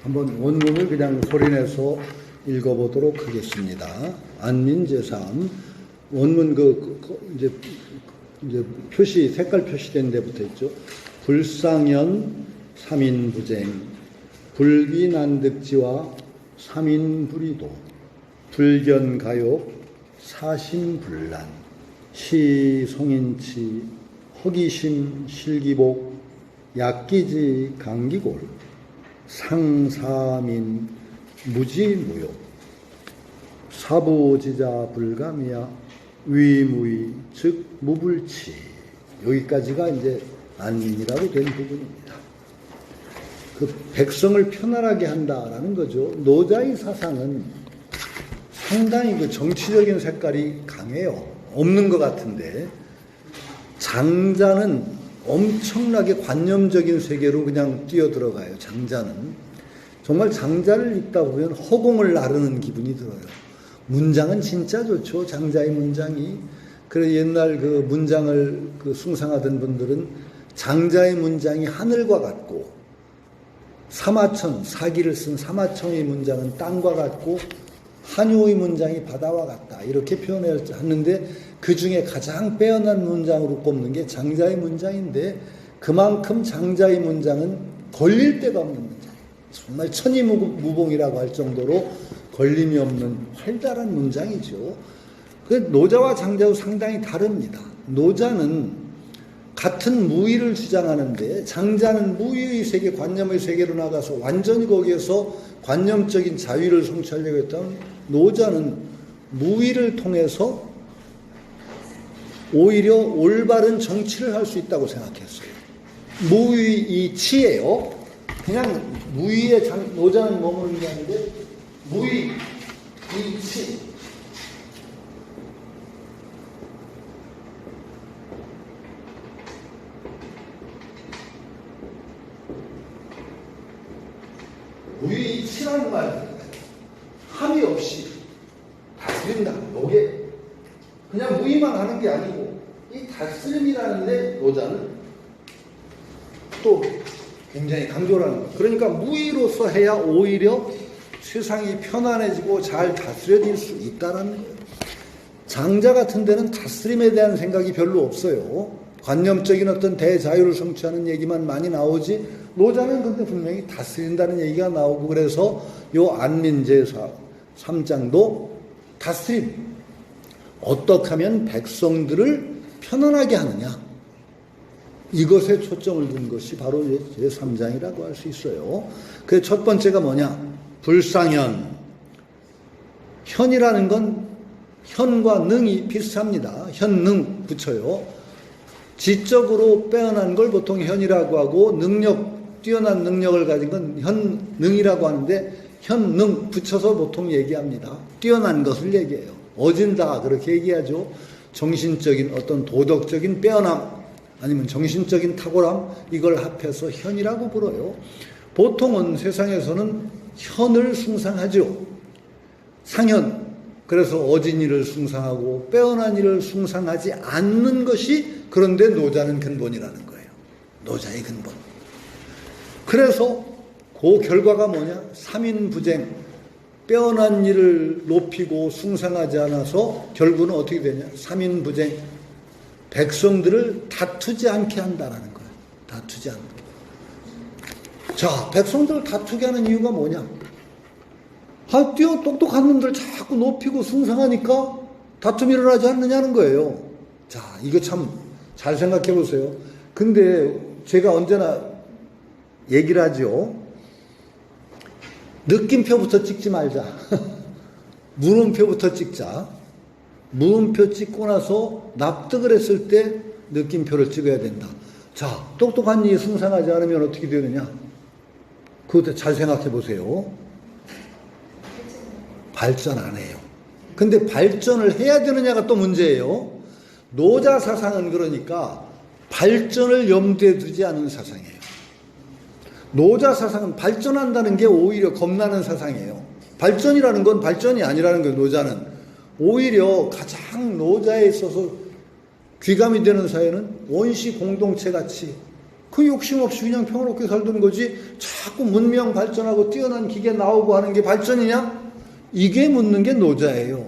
한번 원문을 그냥 소리내서 읽어보도록 하겠습니다. 안민제삼 원문 이제 표시 색깔 표시된 데부터 있죠. 불상연 삼인부쟁 불기난득지와 삼인불이도 불견가욕 사신불란 시송인치 허기심 실기복 약기지 강기골 상사민 무지무욕 사부지자 불가미야 위무의 즉 무불치. 여기까지가 이제 안민이라고 된 부분입니다. 그 백성을 편안하게 한다라는 거죠. 노자의 사상은 상당히 그 정치적인 색깔이 강해요. 없는 것 같은데 장자는 엄청나게 관념적인 세계로 그냥 뛰어들어가요. 장자는 정말 장자를 읽다 보면 허공을 나르는 기분이 들어요. 문장은 진짜 좋죠. 장자의 문장이. 그래서 옛날 그 문장을 숭상하던 분들은 장자의 문장이 하늘과 같고 사마천, 사기를 쓴 사마천의 문장은 땅과 같고 한효의 문장이 바다와 같다. 이렇게 표현했는데 그 중에 가장 빼어난 문장으로 꼽는 게 장자의 문장인데 그만큼 장자의 문장은 걸릴 데가 없는 문장. 정말 천이무봉이라고 할 정도로 걸림이 없는 활달한 문장이죠. 그 노자와 장자도 상당히 다릅니다. 노자는 같은 무의를 주장하는데 장자는 무의의 세계, 관념의 세계로 나가서 완전히 거기에서 관념적인 자유를 성취하려고 했다면 노자는 무의를 통해서 오히려 올바른 정치를 할 수 있다고 생각했어요. 무의의 치예요. 그냥 무의에 노자는 머무르는 게 아닌데 무의, 이치. 무의치라는 말이 함이 없이 다스린다. 요게 그냥 무의만 하는 게 아니고 이 다스림이라는데 노자는 또 굉장히 강조를 하는 거예요. 그러니까 무의로서 해야 오히려 세상이 편안해지고 잘 다스려질 수 있다는 거예요. 장자 같은 데는 다스림에 대한 생각이 별로 없어요. 관념적인 어떤 대자유를 성취하는 얘기만 많이 나오지 노자는 근데 분명히 다스린다는 얘기가 나오고 그래서 요 안민제사 3장도 다스림. 어떻게 하면 백성들을 편안하게 하느냐. 이것에 초점을 둔 것이 바로 제3장이라고 할 수 있어요. 그 첫 번째가 뭐냐? 불상현. 현이라는 건 현과 능이 비슷합니다. 현능 붙여요. 지적으로 빼어난 걸 보통 현이라고 하고 뛰어난 능력을 가진 건 현능이라고 하는데 현능 붙여서 보통 얘기합니다. 뛰어난 것을 얘기해요. 어진다 그렇게 얘기하죠. 정신적인 어떤 도덕적인 빼어남 아니면 정신적인 탁월함 이걸 합해서 현이라고 불어요. 보통은 세상에서는 현을 숭상하죠. 상현. 그래서 어진 일을 숭상하고 빼어난 일을 숭상하지 않는 것이 그런데 노자는 근본이라는 거예요. 노자의 근본. 그래서 그 결과가 뭐냐? 삼인부쟁. 빼어난 일을 높이고 숭상하지 않아서 결국은 어떻게 되냐? 삼인부쟁. 백성들을 다투지 않게 한다라는 거예요. 다투지 않게. 자, 백성들을 다투게 하는 이유가 뭐냐? 똑똑한 놈들 자꾸 높이고 숭상하니까 다툼이 일어나지 않느냐는 거예요. 자, 이거 참 잘 생각해 보세요. 근데 제가 언제나 얘기를 하죠. 느낌표부터 찍지 말자. 물음표부터 찍자. 물음표 찍고 나서 납득을 했을 때 느낌표를 찍어야 된다. 자, 똑똑한 이 숭상하지 않으면 어떻게 되느냐? 그것도 잘 생각해 보세요. 발전 안 해요. 근데 발전을 해야 되느냐가 또 문제예요. 노자 사상은 그러니까 발전을 염두에 두지 않은 사상이에요. 노자 사상은 발전한다는 게 오히려 겁나는 사상이에요. 발전이라는 건 발전이 아니라는 거예요. 노자는 오히려 가장 노자에 있어서 귀감이 되는 사회는 원시 공동체 같이 그 욕심 없이 그냥 평화롭게 살던 거지, 자꾸 문명 발전하고 뛰어난 기계 나오고 하는 게 발전이냐? 이게 묻는 게 노자예요.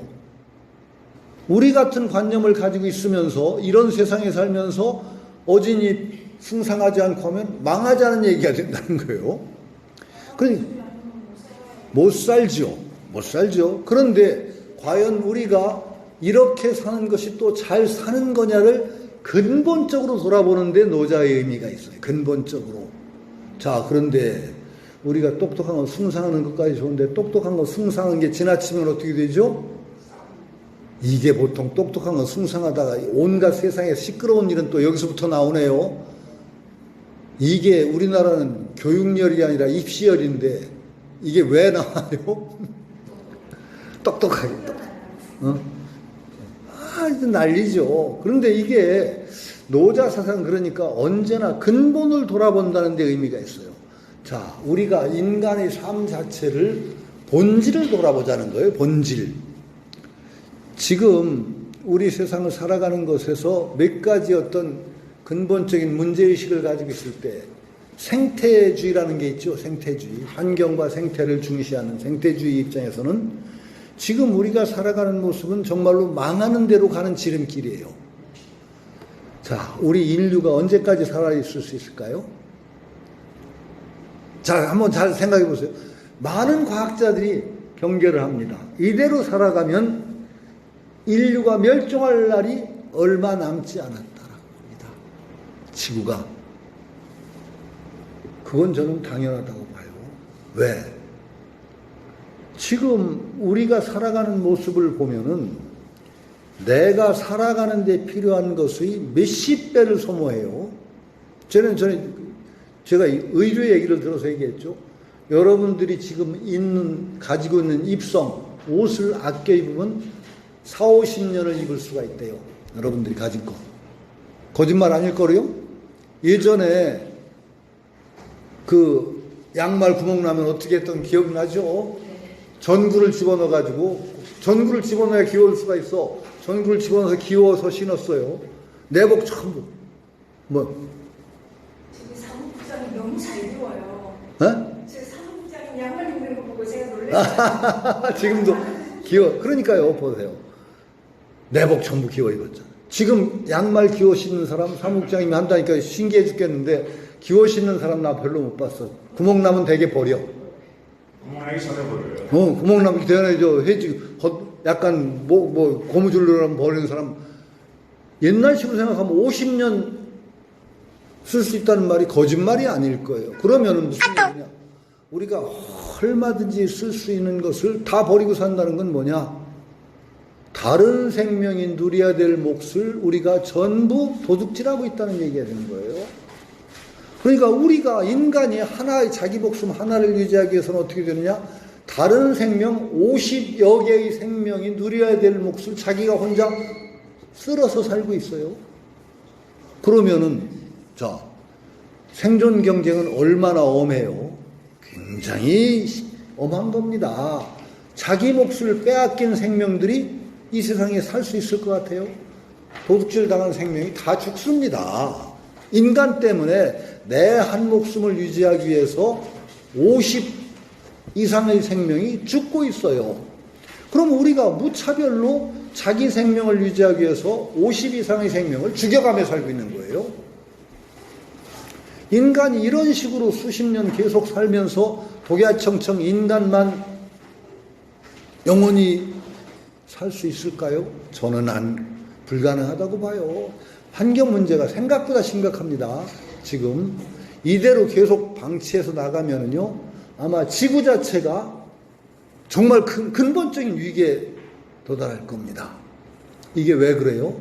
우리 같은 관념을 가지고 있으면서 이런 세상에 살면서 어진이 승상하지 않고 하면 망하자는 얘기가 된다는 거예요. 그러니까 못 살죠. 그런데 과연 우리가 이렇게 사는 것이 또 잘 사는 거냐를 근본적으로 돌아보는데 노자의 의미가 있어요. 근본적으로. 자, 그런데 우리가 똑똑한 거 승상하는 것까지 좋은데 똑똑한 거 승상한 게 지나치면 어떻게 되죠? 이게 보통 똑똑한 거 승상하다가 온갖 세상에 시끄러운 일은 또 여기서부터 나오네요. 이게 우리나라는 교육열이 아니라 입시열인데 이게 왜 나와요? 똑똑하게. 이제 난리죠. 그런데 이게 노자 사상 그러니까 언제나 근본을 돌아본다는 데 의미가 있어요. 자, 우리가 인간의 삶 자체를 본질을 돌아보자는 거예요. 본질. 지금 우리 세상을 살아가는 것에서 몇 가지 어떤 근본적인 문제의식을 가지고 있을 때 생태주의라는 게 있죠. 생태주의. 환경과 생태를 중시하는 생태주의 입장에서는 지금 우리가 살아가는 모습은 정말로 망하는 대로 가는 지름길이에요. 자, 우리 인류가 언제까지 살아있을 수 있을까요? 자, 한번 잘 생각해 보세요. 많은 과학자들이 경계를 합니다. 이대로 살아가면 인류가 멸종할 날이 얼마 남지 않았다라고 합니다. 지구가. 그건 저는 당연하다고 봐요. 왜? 지금 우리가 살아가는 모습을 보면은 내가 살아가는 데 필요한 것의 몇십 배를 소모해요. 제가 의료 얘기를 들어서 얘기했죠. 여러분들이 지금 가지고 있는 입성, 옷을 아껴 입으면 4, 50년을 입을 수가 있대요. 여러분들이 가진 거. 거짓말 아닐 거래요? 예전에 그 양말 구멍 나면 어떻게 했던 기억나죠? 전구를 집어넣어가지고, 전구를 집어넣어야 귀여울 수가 있어. 전구를 집어넣어서 귀여워서 신었어요. 내복 전부. 뭐. 저기 사무국장이 너무 잘 귀여워요. 어? 제 사무국장이 양말 입는 거 보고 제가 놀랐어요. 지금도 귀여워. 그러니까요, 보세요. 내복 전부 귀여워 입었잖아. 지금 양말 귀여워 신는 사람 사무국장님이 한다니까 신기해 죽겠는데, 귀여워 신는 사람 나 별로 못 봤어. 구멍 나면 되게 버려. 구멍나기 전에 버려요. 구멍 나면 대단히 약간 고무줄로 버리는 사람. 옛날 식으로 생각하면 50년 쓸 수 있다는 말이 거짓말이 아닐 거예요. 그러면은 무슨 얘기냐? 우리가 얼마든지 쓸 수 있는 것을 다 버리고 산다는 건 뭐냐? 다른 생명이 누려야 될 몫을 우리가 전부 도둑질하고 있다는 얘기가 되는 거예요. 그러니까 우리가 인간이 하나의 자기 목숨 하나를 유지하기 위해서는 어떻게 되느냐? 다른 생명 50여 개의 생명이 누려야 될 몫을 자기가 혼자 쓸어서 살고 있어요. 그러면은 자, 생존 경쟁은 얼마나 엄해요? 굉장히 엄한 겁니다. 자기 몫을 빼앗긴 생명들이 이 세상에 살 수 있을 것 같아요? 도둑질 당한 생명이 다 죽습니다. 인간 때문에 내 한 목숨을 유지하기 위해서 50 이상의 생명이 죽고 있어요. 그럼 우리가 무차별로 자기 생명을 유지하기 위해서 50 이상의 생명을 죽여가며 살고 있는 거예요. 인간이 이런 식으로 수십 년 계속 살면서 독야청청 인간만 영원히 살 수 있을까요? 저는 불가능하다고 봐요. 환경 문제가 생각보다 심각합니다. 지금 이대로 계속 방치해서 나가면은요, 아마 지구 자체가 정말 근본적인 위기에 도달할 겁니다. 이게 왜 그래요?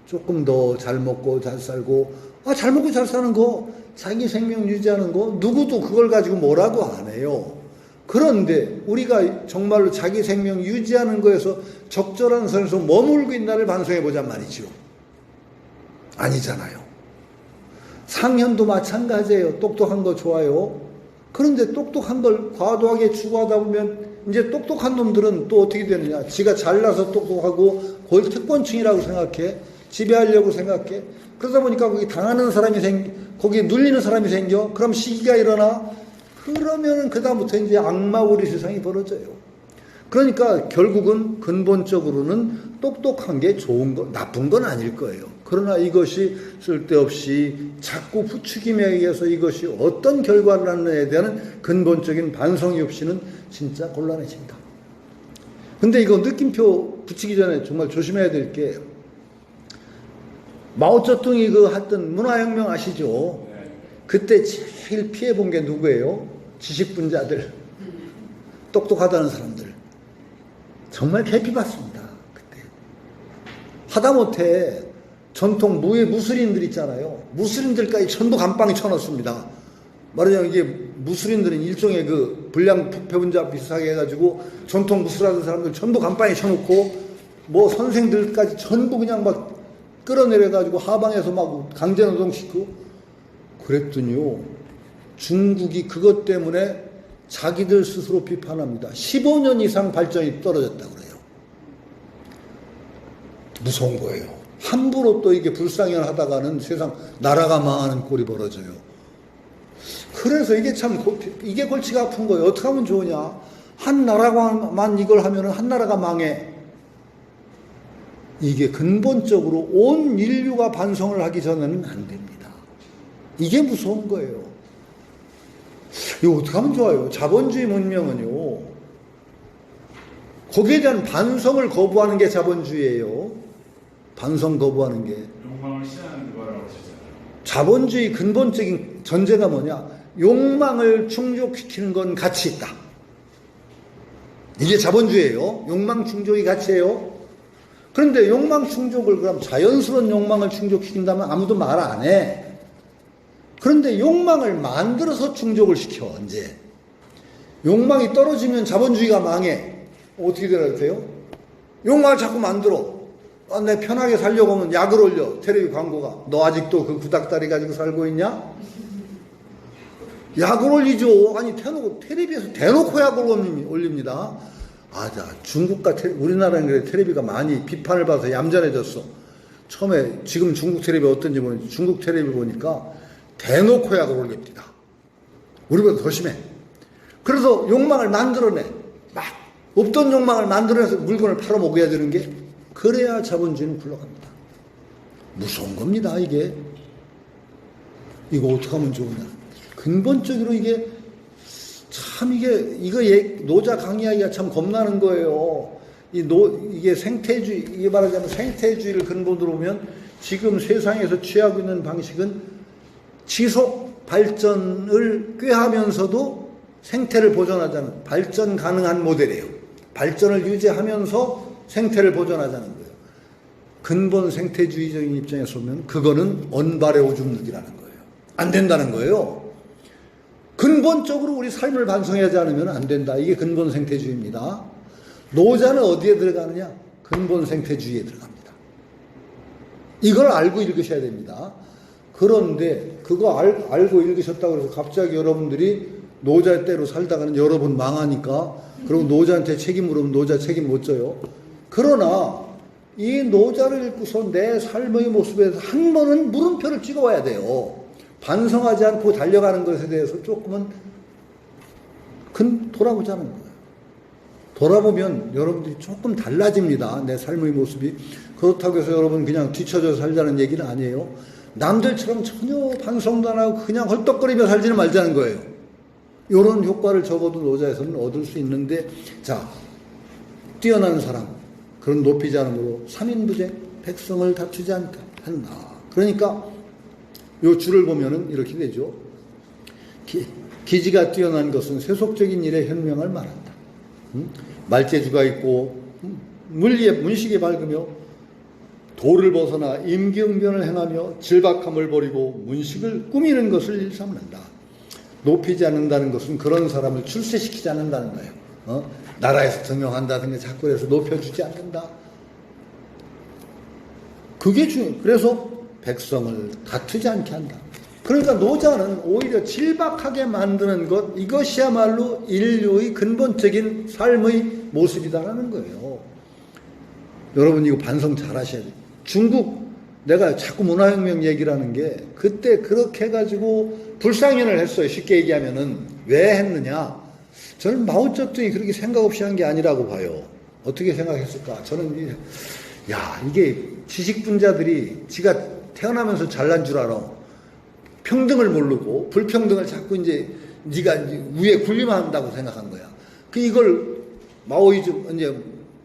조금 더 잘 먹고 잘 살고, 잘 먹고 잘 사는 거, 자기 생명 유지하는 거, 누구도 그걸 가지고 뭐라고 안 해요. 그런데 우리가 정말로 자기 생명 유지하는 거에서 적절한 선에서 머물고 있나를 반성해 보잔 말이죠. 아니잖아요. 상현도 마찬가지예요. 똑똑한 거 좋아요. 그런데 똑똑한 걸 과도하게 추구하다 보면 이제 똑똑한 놈들은 또 어떻게 되느냐. 지가 잘나서 똑똑하고 그걸 특권층이라고 생각해. 지배하려고 생각해. 그러다 보니까 거기 당하는 사람이 거기에 눌리는 사람이 생겨. 그럼 시기가 일어나. 그러면 그다음부터 이제 악마우리 세상이 벌어져요. 그러니까 결국은 근본적으로는 똑똑한 게 좋은 거, 나쁜 건 아닐 거예요. 그러나 이것이 쓸데없이 자꾸 부추김에 의해서 이것이 어떤 결과를 낳느냐에 대한 근본적인 반성이 없이는 진짜 곤란해집니다. 근데 이거 느낌표 붙이기 전에 정말 조심해야 될 게, 마오쩌둥이 그 했던 문화혁명 아시죠? 그때 제일 피해본 게 누구예요? 지식분자들, 똑똑하다는 사람들. 정말 개피받습니다. 그때 하다못해 전통 무슬림들 있잖아요. 무슬림들까지 전부 감방에 쳐넣습니다. 말하자면 이게 무슬림들은 일종의 그 불량 배분자 비슷하게 해가지고 전통 무슬하는 사람들 전부 감방에 쳐놓고 뭐 선생들까지 전부 그냥 막 끌어내려가지고 하방에서 막 강제노동시키고 그랬더니요, 중국이 그것 때문에 자기들 스스로 비판합니다. 15년 이상 발전이 떨어졌다고 그래요. 무서운 거예요. 함부로 또 이게 불상연을 하다가는 세상 나라가 망하는 꼴이 벌어져요. 그래서 이게 참 이게 골치가 아픈 거예요. 어떻게 하면 좋으냐? 한 나라만 이걸 하면은 한 나라가 망해. 이게 근본적으로 온 인류가 반성을 하기 전에는 안 됩니다. 이게 무서운 거예요. 이거 어떻게 하면 좋아요? 자본주의 문명은요, 거기에 대한 반성을 거부하는 게 자본주의예요. 반성 거부하는 게. 욕망을 싫어하는 거라고 하셨잖아요. 자본주의 근본적인 전제가 뭐냐? 욕망을 충족시키는 건 가치 있다. 이게 자본주의예요. 욕망 충족이 가치예요. 그런데 욕망 충족을 그럼 자연스러운 욕망을 충족시킨다면 아무도 말 안 해. 그런데 욕망을 만들어서 충족을 시켜. 언제? 욕망이 떨어지면 자본주의가 망해. 어떻게 되라 돼요? 욕망을 자꾸 만들어. 내 편하게 살려고 하면 약을 올려. 텔레비 광고가. 너 아직도 그 구닥다리 가지고 살고 있냐? 약을 올리죠. 아니, 텔레비에서 대놓고 약을 올립니다. 중국과 우리나라는 그래, 텔레비가 많이 비판을 받아서 얌전해졌어. 처음에, 지금 중국 텔레비 어떤지 모르겠는데, 중국 텔레비 보니까 대놓고 약을 올립니다. 우리보다 더 심해. 그래서 욕망을 만들어내. 막 없던 욕망을 만들어내서 물건을 팔아먹어야 되는 게, 그래야 자본주의는 굴러갑니다. 무서운 겁니다, 이게. 이거 어떻게 하면 좋으냐. 근본적으로 이게 노자 강의하기가 참 겁나는 거예요. 이게 생태주의, 이게 말하자면 생태주의를 근본으로 보면 지금 세상에서 취하고 있는 방식은 지속 발전을 꾀하면서도 생태를 보존하자는 발전 가능한 모델이에요. 발전을 유지하면서 생태를 보존하자는 거예요. 근본 생태주의적인 입장에서 보면 그거는 언발의 오줌누기라는 거예요. 안 된다는 거예요. 근본적으로 우리 삶을 반성하지 않으면 안 된다. 이게 근본 생태주의입니다. 노자는 어디에 들어가느냐? 근본 생태주의에 들어갑니다. 이걸 알고 읽으셔야 됩니다. 그런데 그거 알고 읽으셨다고 해서 갑자기 여러분들이 노자 때로 살다가는 여러분 망하니까, 그리고 노자한테 책임 물으면 노자 책임 못 져요. 그러나 이 노자를 읽고서 내 삶의 모습에서 한 번은 물음표를 찍어와야 돼요. 반성하지 않고 달려가는 것에 대해서 조금은 돌아보자는 거예요. 돌아보면 여러분들이 조금 달라집니다. 내 삶의 모습이. 그렇다고 해서 여러분 그냥 뒤처져서 살자는 얘기는 아니에요. 남들처럼 전혀 반성도 안 하고 그냥 헐떡거리며 살지는 말자는 거예요. 이런 효과를 적어도 노자에서는 얻을 수 있는데, 자, 뛰어난 사람, 그런 높이지 않으므로 3인부제, 백성을 다투지 않다 한다. 그러니까 요 줄을 보면은 이렇게 되죠. 기지가 뛰어난 것은 세속적인 일에 현명을 말한다. 말재주가 있고 문식에 밝으며 도를 벗어나 임기응변을 행하며 질박함을 버리고 문식을 꾸미는 것을 일삼는다. 높이지 않는다는 것은 그런 사람을 출세시키지 않는다는 거예요. 나라에서 등용한다든가 자꾸 해서 높여주지 않는다. 그게 중요해요. 그래서 백성을 다투지 않게 한다. 그러니까 노자는 오히려 질박하게 만드는 것, 이것이야말로 인류의 근본적인 삶의 모습이다라는 거예요. 여러분 이거 반성 잘 하셔야 돼요. 중국 내가 자꾸 문화혁명 얘기를 하는 게 그때 그렇게 해가지고 불상연을 했어요. 쉽게 얘기하면은. 왜 했느냐? 저는 마오쩌둥이 그렇게 생각 없이 한 게 아니라고 봐요. 어떻게 생각했을까? 저는 이게 지식분자들이 지가 태어나면서 잘난 줄 알아. 평등을 모르고 불평등을 자꾸 이제 네가 위에 군림만 한다고 생각한 거야. 이걸 마오이즘 이제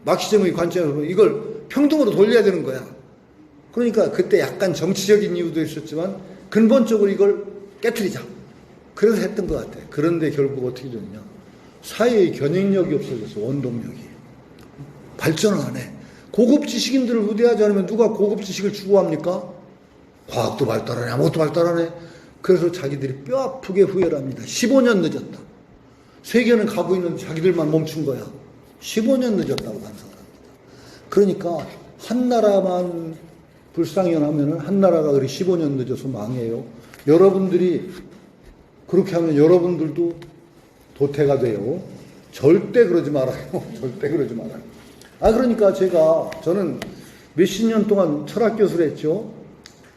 막시즘의 관점에서 보면 이걸 평등으로 돌려야 되는 거야. 그러니까 그때 약간 정치적인 이유도 있었지만 근본적으로 이걸 깨트리자. 그래서 했던 것 같아. 그런데 결국 어떻게 됐냐? 사회의 견인력이 없어져서 원동력이 발전을 안 해. 고급 지식인들을 우대하지 않으면 누가 고급 지식을 추구합니까? 과학도 발달하네, 아무것도 발달하네. 그래서 자기들이 뼈 아프게 후회를 합니다. 15년 늦었다. 세계는 가고 있는데 자기들만 멈춘 거야. 15년 늦었다고 반성을 합니다. 그러니까 한 나라만 불상연하면 한 나라가 그리 15년 늦어서 망해요. 여러분들이 그렇게 하면 여러분들도 도태가 돼요. 절대 그러지 말아요. 절대 그러지 말아요. 그러니까 저는 몇십 년 동안 철학 교수를 했죠.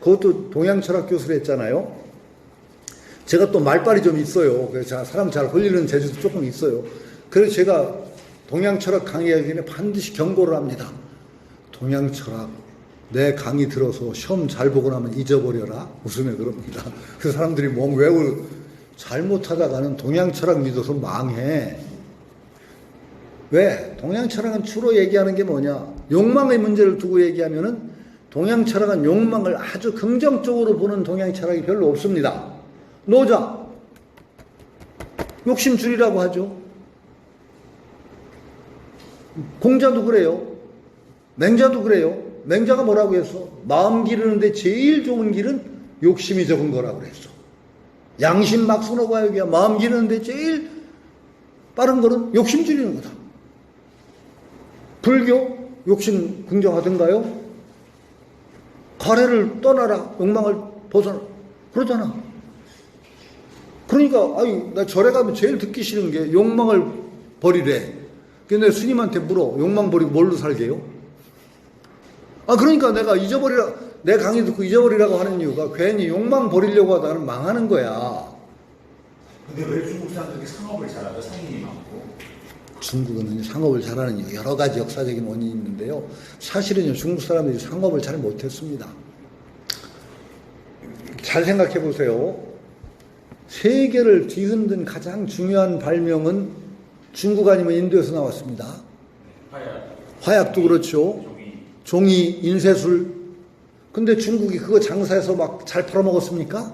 그것도 동양 철학 교수를 했잖아요. 제가 또 말빨이 좀 있어요. 그래서 사람 잘 홀리는 재주도 조금 있어요. 그래서 제가 동양 철학 강의하기 전에 반드시 경고를 합니다. 동양 철학 내 강의 들어서 시험 잘 보고 나면 잊어버려라. 웃으며 그럽니다. 그 사람들이 외우 잘못하다가는 동양 철학 믿어서 망해. 왜? 동양 철학은 주로 얘기하는 게 뭐냐? 욕망의 문제를 두고 얘기하면은 동양 철학은 욕망을 아주 긍정적으로 보는 동양 철학이 별로 없습니다. 노자, 욕심 줄이라고 하죠. 공자도 그래요. 맹자도 그래요. 맹자가 뭐라고 했어? 마음 기르는데 제일 좋은 길은 욕심이 적은 거라고 그랬어. 양심 막 손어가야기야. 마음 기르는데 제일 빠른 거는 욕심 줄이는 거다. 불교 욕심 긍정하던가요? 가래를 떠나라. 욕망을 벗어나. 그러잖아. 그러니까 나 절에 가면 제일 듣기 싫은 게 욕망을 버리래. 근데 스님한테 물어. 욕망 버리고 뭘로 살게요? 그러니까 내가 잊어버리라. 내 강의 듣고 잊어버리라고 하는 이유가 괜히 욕망 버리려고 하다는 망하는 거야. 근데 왜 중국 사람들이 상업을 잘하죠? 상인이 많고. 중국은 상업을 잘하는 이유 여러 가지 역사적인 원인이 있는데요. 사실은요, 중국 사람들이 상업을 잘 못했습니다. 잘 생각해 보세요. 세계를 뒤흔든 가장 중요한 발명은 중국 아니면 인도에서 나왔습니다. 화약도 그렇죠. 종이, 인쇄술. 근데 중국이 그거 장사해서 막 잘 팔아먹었습니까?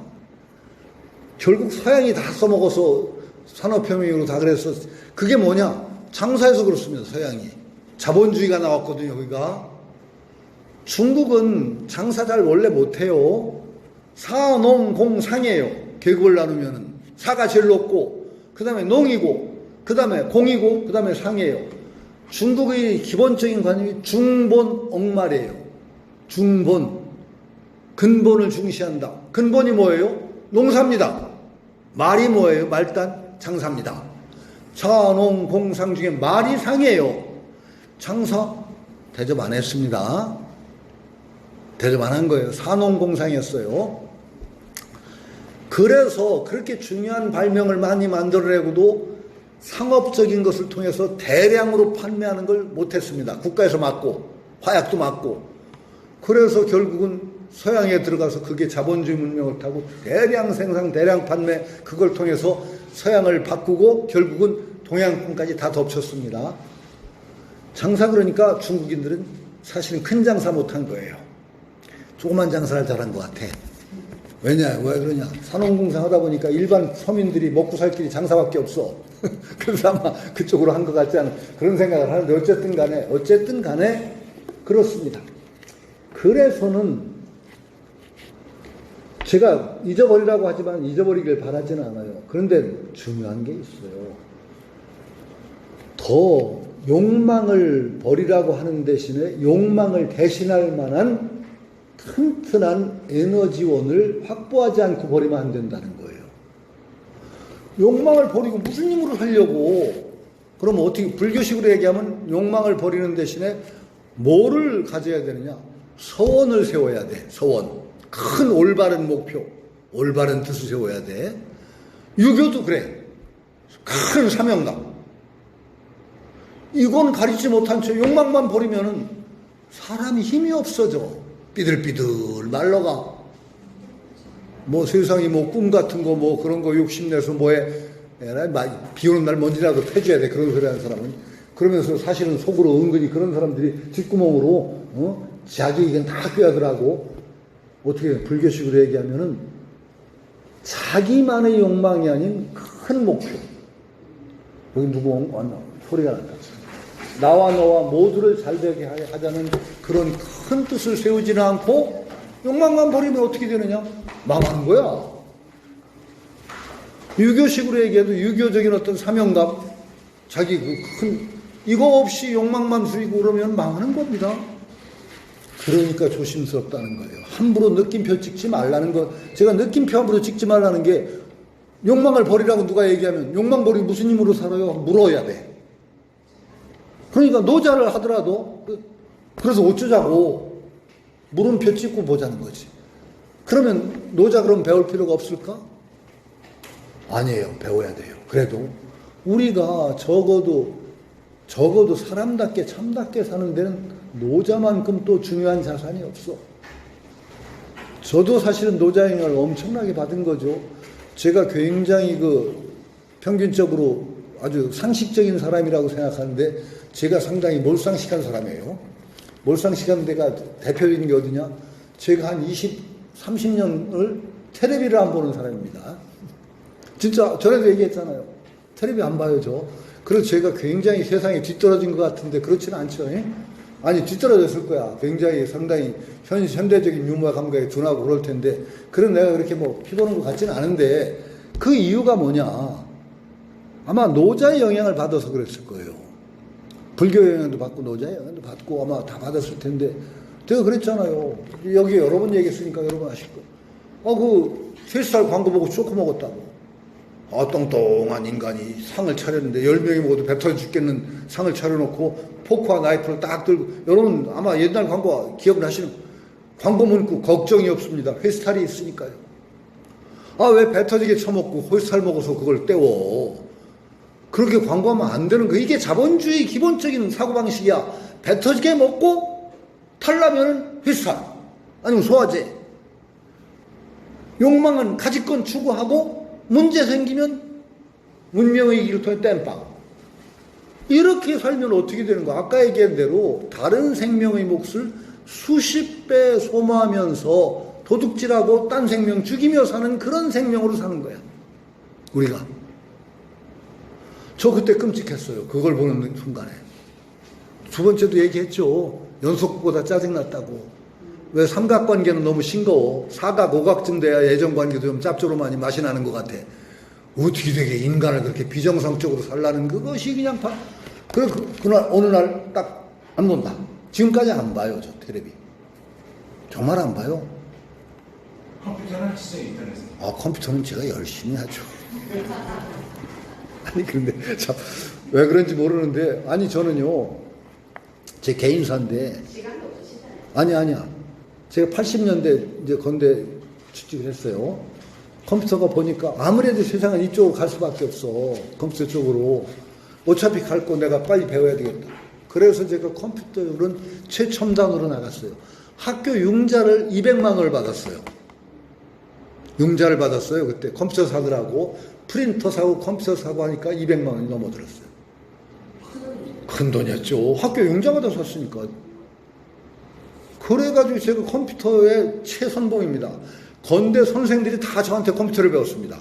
결국 서양이 다 써먹어서 산업혁명으로 다 그래서 그게 뭐냐? 장사해서 그렇습니다. 서양이. 자본주의가 나왔거든요. 여기가. 중국은 장사 잘 원래 못해요. 사농공상이에요. 계급을 나누면은 사가 제일 높고 그 다음에 농이고 그 다음에 공이고 그 다음에 상이에요. 중국의 기본적인 관념이 중본 억말이에요. 중본. 근본을 중시한다. 근본이 뭐예요? 농사입니다. 말이 뭐예요? 말단 장사입니다. 사농공상 중에 말이 상이에요. 장사 대접 안 했습니다. 대접 안 한 거예요. 사농공상이었어요. 그래서 그렇게 중요한 발명을 많이 만들어내고도 상업적인 것을 통해서 대량으로 판매하는 걸 못했습니다. 국가에서 막고 화약도 막고. 그래서 결국은 서양에 들어가서 그게 자본주의 문명을 타고 대량 생산, 대량 판매 그걸 통해서 서양을 바꾸고 결국은 동양권까지 다 덮쳤습니다. 장사 그러니까 중국인들은 사실은 큰 장사 못한 거예요. 조그만 장사를 잘한 것 같아. 왜냐? 왜 그러냐? 산업공상 하다 보니까 일반 서민들이 먹고 살 길이 장사밖에 없어. 그래서 아마 그쪽으로 한 것 같지 않은 그런 생각을 하는데 어쨌든 간에 그렇습니다. 그래서는 제가 잊어버리라고 하지만 잊어버리길 바라지는 않아요. 그런데 중요한 게 있어요. 더 욕망을 버리라고 하는 대신에 욕망을 대신할 만한 튼튼한 에너지원을 확보하지 않고 버리면 안 된다는 거예요. 욕망을 버리고 무슨 힘으로 살려고? 그럼 어떻게 불교식으로 얘기하면 욕망을 버리는 대신에 뭐를 가져야 되느냐? 서원을 세워야 돼. 서원. 큰 올바른 목표, 올바른 뜻을 세워야 돼. 유교도 그래. 큰 사명감. 이건 가리지 못한 채 욕망만 버리면은 사람이 힘이 없어져. 삐들삐들 말러가. 뭐 세상이 뭐 꿈 같은 거 뭐 그런 거 욕심내서 뭐해. 비 오는 날 먼지라도 패줘야 돼. 그런 소리 하는 사람은. 그러면서 사실은 속으로 은근히 그런 사람들이 뒷구멍으로, 자기 의견 다 꾀하더라고. 어떻게 불교식으로 얘기하면은 자기만의 욕망이 아닌 큰 목표. 여기 누구 왔나? 소리가 난다. 나와 너와 모두를 잘되게 하자는 그런 큰 뜻을 세우지는 않고 욕망만 버리면 어떻게 되느냐? 망하는 거야. 유교식으로 얘기해도 유교적인 어떤 사명감, 자기 그 큰, 이거 없이 욕망만 부리고 그러면 망하는 겁니다. 그러니까 조심스럽다는 거예요. 함부로 느낌표 찍지 말라는 거. 제가 느낌표 함부로 찍지 말라는 게 욕망을 버리라고 누가 얘기하면 욕망 버리고 무슨 힘으로 살아요? 물어야 돼. 그러니까 노자를 하더라도 그래서 어쩌자고 물음표 찍고 보자는 거지. 그러면 노자 그럼 배울 필요가 없을까? 아니에요. 배워야 돼요. 그래도 우리가 적어도 사람답게 참답게 사는 데는 노자만큼 또 중요한 자산이 없어. 저도 사실은 노자 영향을 엄청나게 받은 거죠. 제가 굉장히 평균적으로 아주 상식적인 사람이라고 생각하는데 제가 상당히 몰상식한 사람이에요. 몰상식한 데가 대표적인 게 어디냐? 제가 한 30년을 텔레비를 안 보는 사람입니다. 진짜 전에도 얘기했잖아요. 텔레비 안 봐요, 저. 그래서 제가 굉장히 세상에 뒤떨어진 것 같은데 그렇지는 않죠. 아니, 뒤떨어졌을 거야. 굉장히 상당히 현대적인 유머 감각에 둔하고 그럴 텐데, 그런 내가 그렇게 피보는 것 같지는 않은데, 그 이유가 뭐냐? 아마 노자의 영향을 받아서 그랬을 거예요. 불교 영향도 받고, 노자의 영향도 받고, 아마 다 받았을 텐데, 제가 그랬잖아요. 여기 여러 번 얘기했으니까 여러 번 아실 거예요. 쉐스탈 광고 보고 초코 먹었다고. 똥똥한 인간이 상을 차렸는데 10명이 먹어도 배 터져 죽겠는 상을 차려놓고 포크와 나이프를 딱 들고, 여러분 아마 옛날 광고 기억나시는, 광고 문구 걱정이 없습니다. 회스탈이 있으니까요. 왜 배 터지게 처먹고 회스탈 먹어서 그걸 때워. 그렇게 광고하면 안 되는 거야. 이게 자본주의 기본적인 사고방식이야. 배 터지게 먹고 탈라면 회스탈 아니면 소화제. 욕망은 가지건 추구하고 문제 생기면 문명의 길을 통해 땜빵. 이렇게 살면 어떻게 되는 거야? 아까 얘기한 대로 다른 생명의 몫을 수십 배 소모하면서 도둑질하고 딴 생명 죽이며 사는 그런 생명으로 사는 거야. 우리가. 저 그때 끔찍했어요. 그걸 보는 순간에. 두 번째도 얘기했죠. 연속보다 짜증났다고. 왜 삼각관계는 너무 싱거워. 사각, 오각쯤 돼야 애정관계도 좀 짭조름하니 맛이 나는 것 같아. 어떻게 되게 인간을 그렇게 비정상적으로 살라는 그것이 그냥 그날 어느 날 딱 안 본다. 지금까지 안 봐요, 저 텔레비. 정말 안 봐요. 컴퓨터는 하시죠, 인터넷에? 컴퓨터는 제가 열심히 하죠. 아니, 그런데 참 왜 그런지 모르는데, 아니 저는요, 제 개인사인데. 시간도 없으시잖아요. 아니야. 제가 80년대 이제 건대 취직을 했어요. 컴퓨터가 보니까 아무래도 세상은 이쪽으로 갈 수밖에 없어. 컴퓨터 쪽으로. 어차피 갈 거 내가 빨리 배워야 되겠다. 그래서 제가 컴퓨터는 최첨단으로 나갔어요. 학교 융자를 200만 원을 받았어요. 융자를 받았어요. 그때 컴퓨터 사더라고. 프린터 사고 컴퓨터 사고 하니까 200만 원이 넘어들었어요. 큰 돈이었죠. 학교 융자 받아서 샀으니까. 그래가지고 제가 컴퓨터의 최선봉입니다. 건대 선생들이 다 저한테 컴퓨터를 배웠습니다.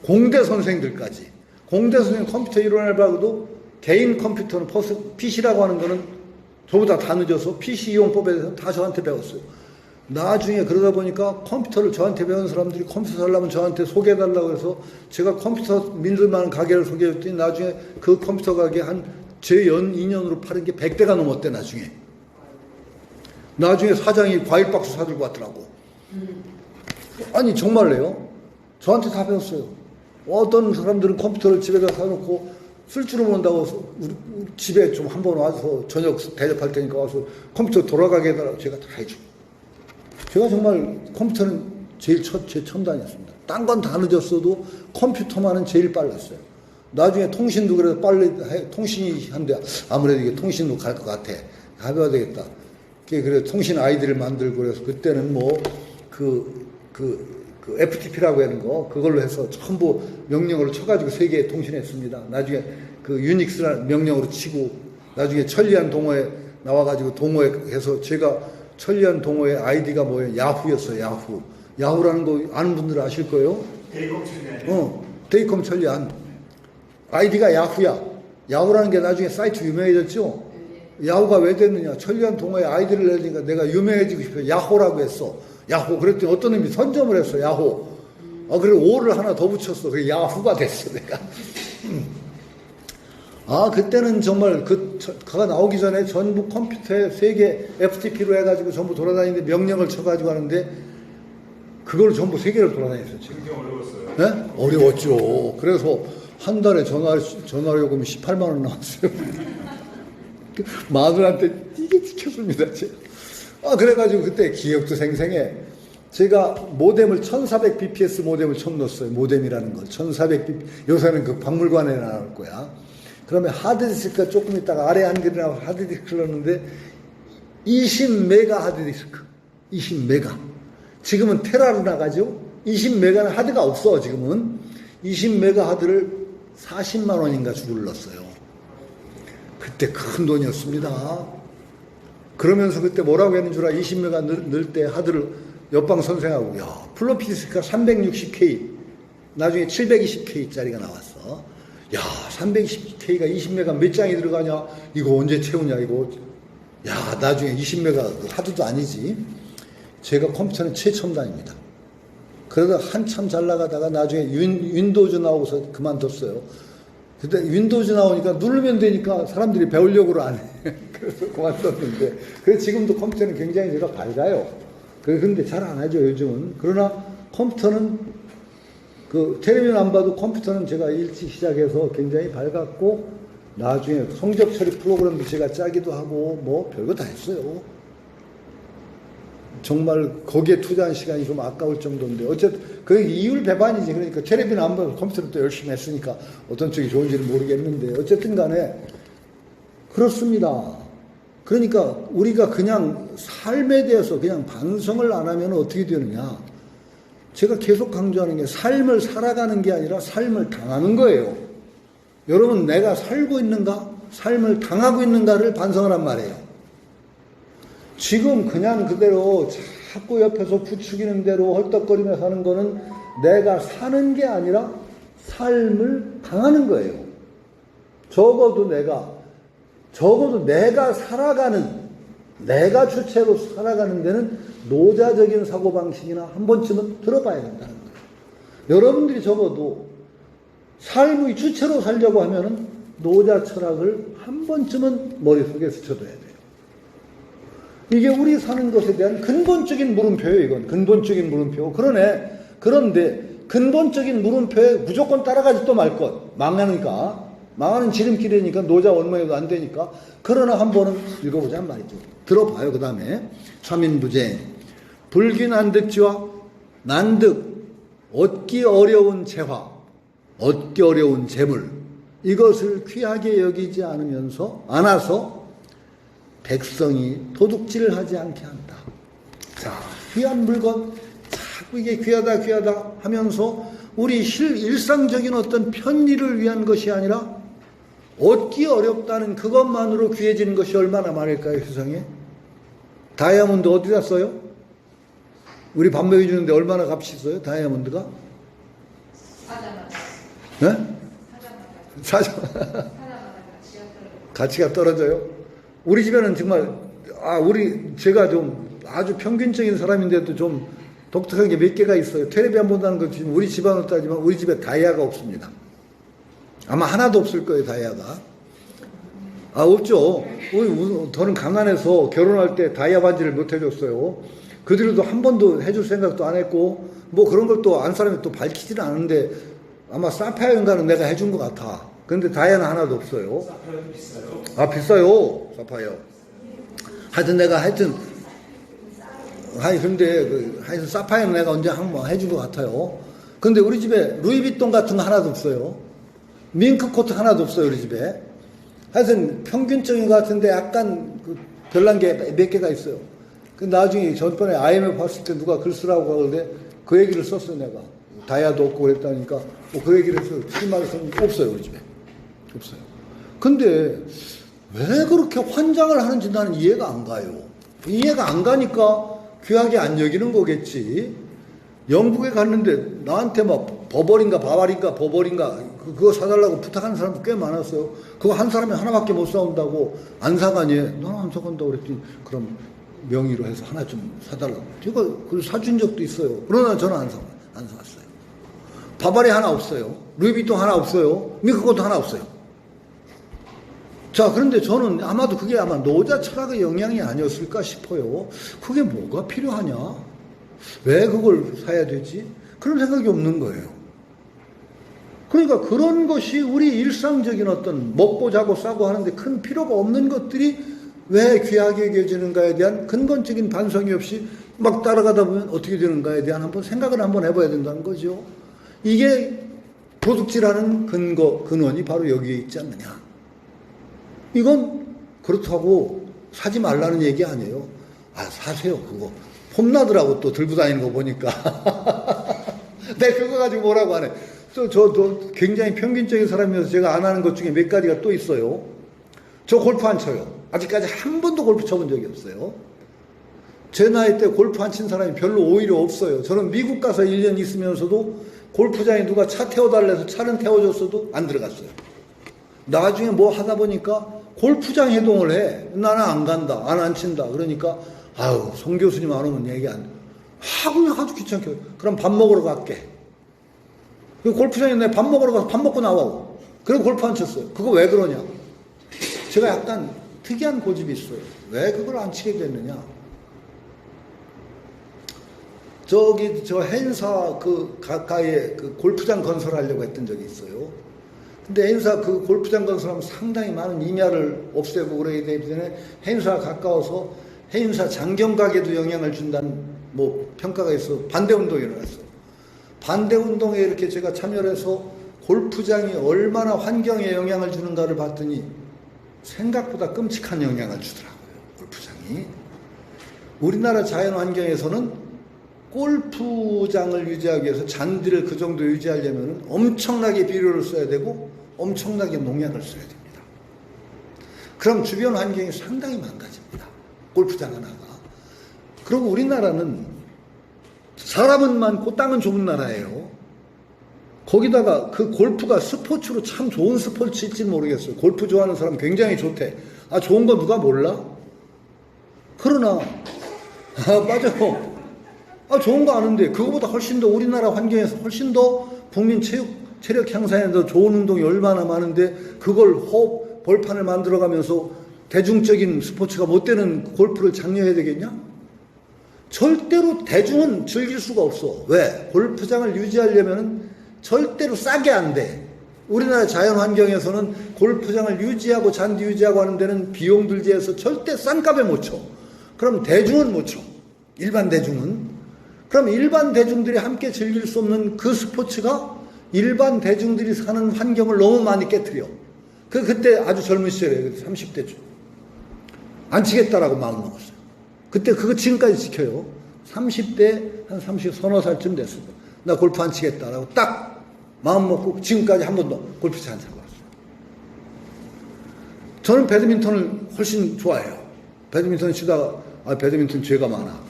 공대 선생들까지. 공대 선생 컴퓨터 이론을 봐도 개인 컴퓨터는 PC라고 하는 거는 저보다 다 늦어서 PC 이용법에 대해서 다 저한테 배웠어요. 나중에 그러다 보니까 컴퓨터를 저한테 배운 사람들이 컴퓨터 하려면 저한테 소개해달라고 해서 제가 컴퓨터 믿을만한 가게를 소개해줬더니 나중에 그 컴퓨터 가게 한 제 연 2년으로 파는 게 100대가 넘었대, 나중에. 나중에 사장이 과일 박스 사들고 왔더라고. 아니, 정말래요. 저한테 다 배웠어요. 어떤 사람들은 컴퓨터를 집에다 사놓고 쓸 줄을 모른다고 우리 집에 좀 한번 와서 저녁 대접할 테니까 와서 컴퓨터 돌아가게 해달라고 제가 다 해주고. 제가 정말 컴퓨터는 제일 제 첨단이었습니다. 딴 건 다 늦었어도 컴퓨터만은 제일 빨랐어요. 나중에 통신도 그래도 빨리 통신이 한데 아무래도 이게 통신도 갈 것 같아. 가봐야 되겠다. 그래 통신 아이디를 만들고 그래서 그때는 뭐 그 FTP라고 하는 거 그걸로 해서 전부 명령으로 쳐가지고 세계에 통신했습니다. 나중에 그 유닉스라는 명령으로 치고 나중에 천리안 동호회 나와가지고 동호회 해서 제가 천리안 동호회 아이디가 뭐예요? 야후였어요. 야후. 야후라는 거 아는 분들 아실 거예요? 데이컴 천리안. 데이컴 천리안. 아이디가 야후야. 야후라는 게 나중에 사이트 유명해졌죠? 야후가 왜 됐느냐? 천리안 동호회 아이디를 내니까 내가 유명해지고 싶어 야호라고 했어. 야호. 그랬더니 어떤 놈이 선점을 했어. 야호. 그래 오를 하나 더 붙였어. 그래 야후가 됐어. 내가. 그때는 정말 그가 나오기 전에 전부 컴퓨터에 세계 FTP로 해가지고 전부 돌아다니는데 명령을 쳐가지고 하는데 그걸 전부 세계를 돌아다녔어요. 지금. 굉장히 어려웠어요. 네? 어려웠죠. 그래서 한 달에 전화요금이 18만 원 나왔어요. 마누라한테 이게 지켰습니다. 제가. 그래가지고 그때 기억도 생생해. 제가 모뎀을 1400bps 모뎀을 처음 넣었어요. 모뎀이라는 걸. 1400bps. 요새는 그 박물관에 나올 거야. 그러면 하드디스크가 조금 있다가 아래 한글이 나와서 하드디스크를 넣었는데 20메가 하드디스크. 20메가. 지금은 테라로 나가죠. 20메가는 하드가 없어. 지금은. 20메가 하드를 40만 원인가 주고 넣었어요. 그때 큰 돈이었습니다. 그러면서 그때 뭐라고 했는 줄 알아? 20메가 넣을 때 하드를 옆방 선생하고 플로피 디스크가 360K 나중에 720K짜리가 나왔어. 320K가 20메가 몇 장이 들어가냐? 이거 언제 채우냐 이거. 나중에 20메가 하드도 아니지. 제가 컴퓨터는 최첨단입니다. 그러다 한참 잘 나가다가 나중에 윈도우즈 나오고서 그만뒀어요. 근데 윈도우즈 나오니까 누르면 되니까 사람들이 배우려고 안 해. 그래서 그만뒀는데. 그래서 지금도 컴퓨터는 굉장히 제가 밝아요. 그런데 잘 안 하죠, 요즘은. 그러나 컴퓨터는 텔레비전 안 봐도 컴퓨터는 제가 일찍 시작해서 굉장히 밝았고, 나중에 성적 처리 프로그램도 제가 짜기도 하고, 뭐 별거 다 했어요. 정말 거기에 투자한 시간이 좀 아까울 정도인데 어쨌든 그 이율배반이지. 그러니까 텔레비는 안 봐도 컴퓨터를 또 열심히 했으니까 어떤 쪽이 좋은지는 모르겠는데 어쨌든 간에 그렇습니다. 그러니까 우리가 그냥 삶에 대해서 그냥 반성을 안 하면 어떻게 되느냐. 제가 계속 강조하는 게 삶을 살아가는 게 아니라 삶을 당하는 거예요. 여러분 내가 살고 있는가 삶을 당하고 있는가를 반성하란 말이에요. 지금 그냥 그대로 자꾸 옆에서 부추기는 대로 헐떡거리며 사는 거는 내가 사는 게 아니라 삶을 당하는 거예요. 적어도 내가 살아가는, 내가 주체로 살아가는 데는 노자적인 사고방식이나 한 번쯤은 들어봐야 된다는 거예요. 여러분들이 적어도 삶의 주체로 살려고 하면은 노자 철학을 한 번쯤은 머릿속에 스쳐둬야 돼요. 이게 우리 사는 것에 대한 근본적인 물음표예요, 이건. 근본적인 물음표. 그런데 근본적인 물음표에 무조건 따라가지 말 것. 망하니까. 망하는 지름길이니까 노자 원망해도 안 되니까. 그러나 한 번은 읽어보자는 말이죠. 들어봐요, 그 다음에. 3인부제. 불균난득지와 난득, 얻기 어려운 재화, 얻기 어려운 재물. 이것을 귀하게 여기지 않아서 백성이 도둑질을 하지 않게 한다. 자, 귀한 물건, 자꾸 이게 귀하다 하면서 우리 일상적인 어떤 편리를 위한 것이 아니라 얻기 어렵다는 그것만으로 귀해지는 것이 얼마나 많을까요, 세상에? 다이아몬드 어디다 써요? 우리 밥 먹여주는데 얼마나 값이 있어요, 다이아몬드가? 네? 사자마다 가치가 떨어져요. 우리 집에는 정말 제가 좀 아주 평균적인 사람인데도 좀 독특한 게 몇 개가 있어요. 텔레비전 본다는 것 지금 우리 집안으로 따지면 우리 집에 다이아가 없습니다. 아마 하나도 없을 거예요, 다이아가. 없죠. 저는 가난해서 결혼할 때 다이아 반지를 못 해줬어요. 그 뒤로도 한 번도 해줄 생각도 안 했고 뭐 그런 걸 또 안 사람이 또 밝히지는 않은데 아마 사파이어인가는 내가 해준 것 같아. 근데 다이아는 하나도 없어요. 사파이어도 비싸요. 아, 비싸요. 사파이어. 하여튼 내가 하여튼 사파이어는 내가 언제 한번 해준 것 같아요. 근데 우리 집에 루이비통 같은 거 하나도 없어요. 밍크 코트 하나도 없어요, 우리 집에. 하여튼 평균적인 것 같은데 약간 별난 게 몇 개가 있어요. 그 나중에 전번에 IMF 봤을 때 누가 글 쓰라고 하길래 그 얘기를 썼어요, 내가. 다이아도 없고 그랬다니까. 그 얘기를 해서 실마리 썼는데 없어요, 우리 집에. 없어요. 근데 왜 그렇게 환장을 하는지 나는 이해가 안 가요. 이해가 안 가니까 귀하게 안 여기는 거겠지. 영국에 갔는데 나한테 막 버버린가 그거 사달라고 부탁하는 사람도 꽤 많았어요. 그거 한 사람이 하나밖에 못 사온다고 안 사가니? 나는 안 사간다고 그랬더니 그럼 명의로 해서 하나 좀 사달라고. 제가 그걸 사준 적도 있어요. 그러나 저는 안 사왔어요. 바바리 하나 없어요. 루이비통 하나 없어요. 미국것도 하나 없어요. 자, 그런데 저는 아마도 그게 아마 노자 철학의 영향이 아니었을까 싶어요. 그게 뭐가 필요하냐? 왜 그걸 사야 되지? 그런 생각이 없는 거예요. 그러니까 그런 것이 우리 일상적인 어떤 먹고 자고 싸고 하는데 큰 필요가 없는 것들이 왜 귀하게 여겨지는가에 대한 근본적인 반성이 없이 막 따라가다 보면 어떻게 되는가에 대한 한번 생각을 한번 해봐야 된다는 거죠. 이게 도둑질하는 근원이 바로 여기에 있지 않느냐. 이건 그렇다고 사지 말라는 얘기 아니에요. 아, 사세요, 그거. 폼나더라고 또 들고 다니는 거 보니까. 내가 그거 가지고 뭐라고 하네. 저도 굉장히 평균적인 사람이어서 제가 안 하는 것 중에 몇 가지가 또 있어요. 저 골프 안 쳐요. 아직까지 한 번도 골프 쳐본 적이 없어요. 제 나이 때 골프 안 친 사람이 별로 오히려 없어요. 저는 미국 가서 1년 있으면서도 골프장에 누가 차 태워달래서 차는 태워줬어도 안 들어갔어요. 나중에 뭐 하다 보니까 골프장 해동을 해. 나는 안 간다. 안 친다. 그러니까 아유, 송 교수님 안 오면 얘기 안 돼. 그냥 아주 귀찮게. 그럼 밥 먹으러 갈게. 그 골프장에 내 밥 먹으러 가서 밥 먹고 나와. 그리고 골프 안 쳤어요. 그거 왜 그러냐? 제가 약간 특이한 고집이 있어요. 왜 그걸 안 치게 됐느냐? 저 행사 그 가까이에 그 골프장 건설하려고 했던 적이 있어요. 근데 행사 그 골프장 건설하면 상당히 많은 임야를 없애고 그래야 되기 때문에 행사가 가까워서 행사 장경각에도 영향을 준다는 뭐 평가가 있어 반대 운동이 일어났어요. 반대 운동에 이렇게 제가 참여를 해서 골프장이 얼마나 환경에 영향을 주는가를 봤더니 생각보다 끔찍한 영향을 주더라고요. 골프장이. 우리나라 자연 환경에서는 골프장을 유지하기 위해서 잔디를 그 정도 유지하려면 엄청나게 비료를 써야 되고 엄청나게 농약을 써야 됩니다. 그럼 주변 환경이 상당히 망가집니다. 골프장 하나가. 그리고 우리나라는 사람은 많고 땅은 좁은 나라예요. 거기다가 그 골프가 스포츠로 참 좋은 스포츠일지 모르겠어요. 골프 좋아하는 사람 굉장히 좋대. 아, 좋은 거 누가 몰라? 그러나 맞아요. 아, 좋은 거 아는데 그거보다 훨씬 더 우리나라 환경에서 훨씬 더 국민 체력 향상에 더 좋은 운동이 얼마나 많은데 그걸 벌판을 만들어가면서 대중적인 스포츠가 못 되는 골프를 장려해야 되겠냐? 절대로 대중은 즐길 수가 없어. 왜? 골프장을 유지하려면 절대로 싸게 안 돼. 우리나라 자연 환경에서는 골프장을 유지하고 잔디 유지하고 하는 데는 비용 들지 해서 절대 싼 값에 못 쳐. 그럼 대중은 못 쳐. 일반 대중은. 그럼 일반 대중들이 함께 즐길 수 없는 그 스포츠가 일반 대중들이 사는 환경을 너무 많이 깨트려. 그때 아주 젊은 시절에 30대죠. 안 치겠다라고 마음 먹었어요. 그때 그거 지금까지 지켜요. 30대 한 서너 살쯤 됐을 때. 나 골프 안 치겠다라고 딱 마음 먹고 지금까지 한 번도 골프채 안 사고 왔어요. 저는 배드민턴을 훨씬 좋아해요. 배드민턴 치다가 배드민턴 죄가 많아.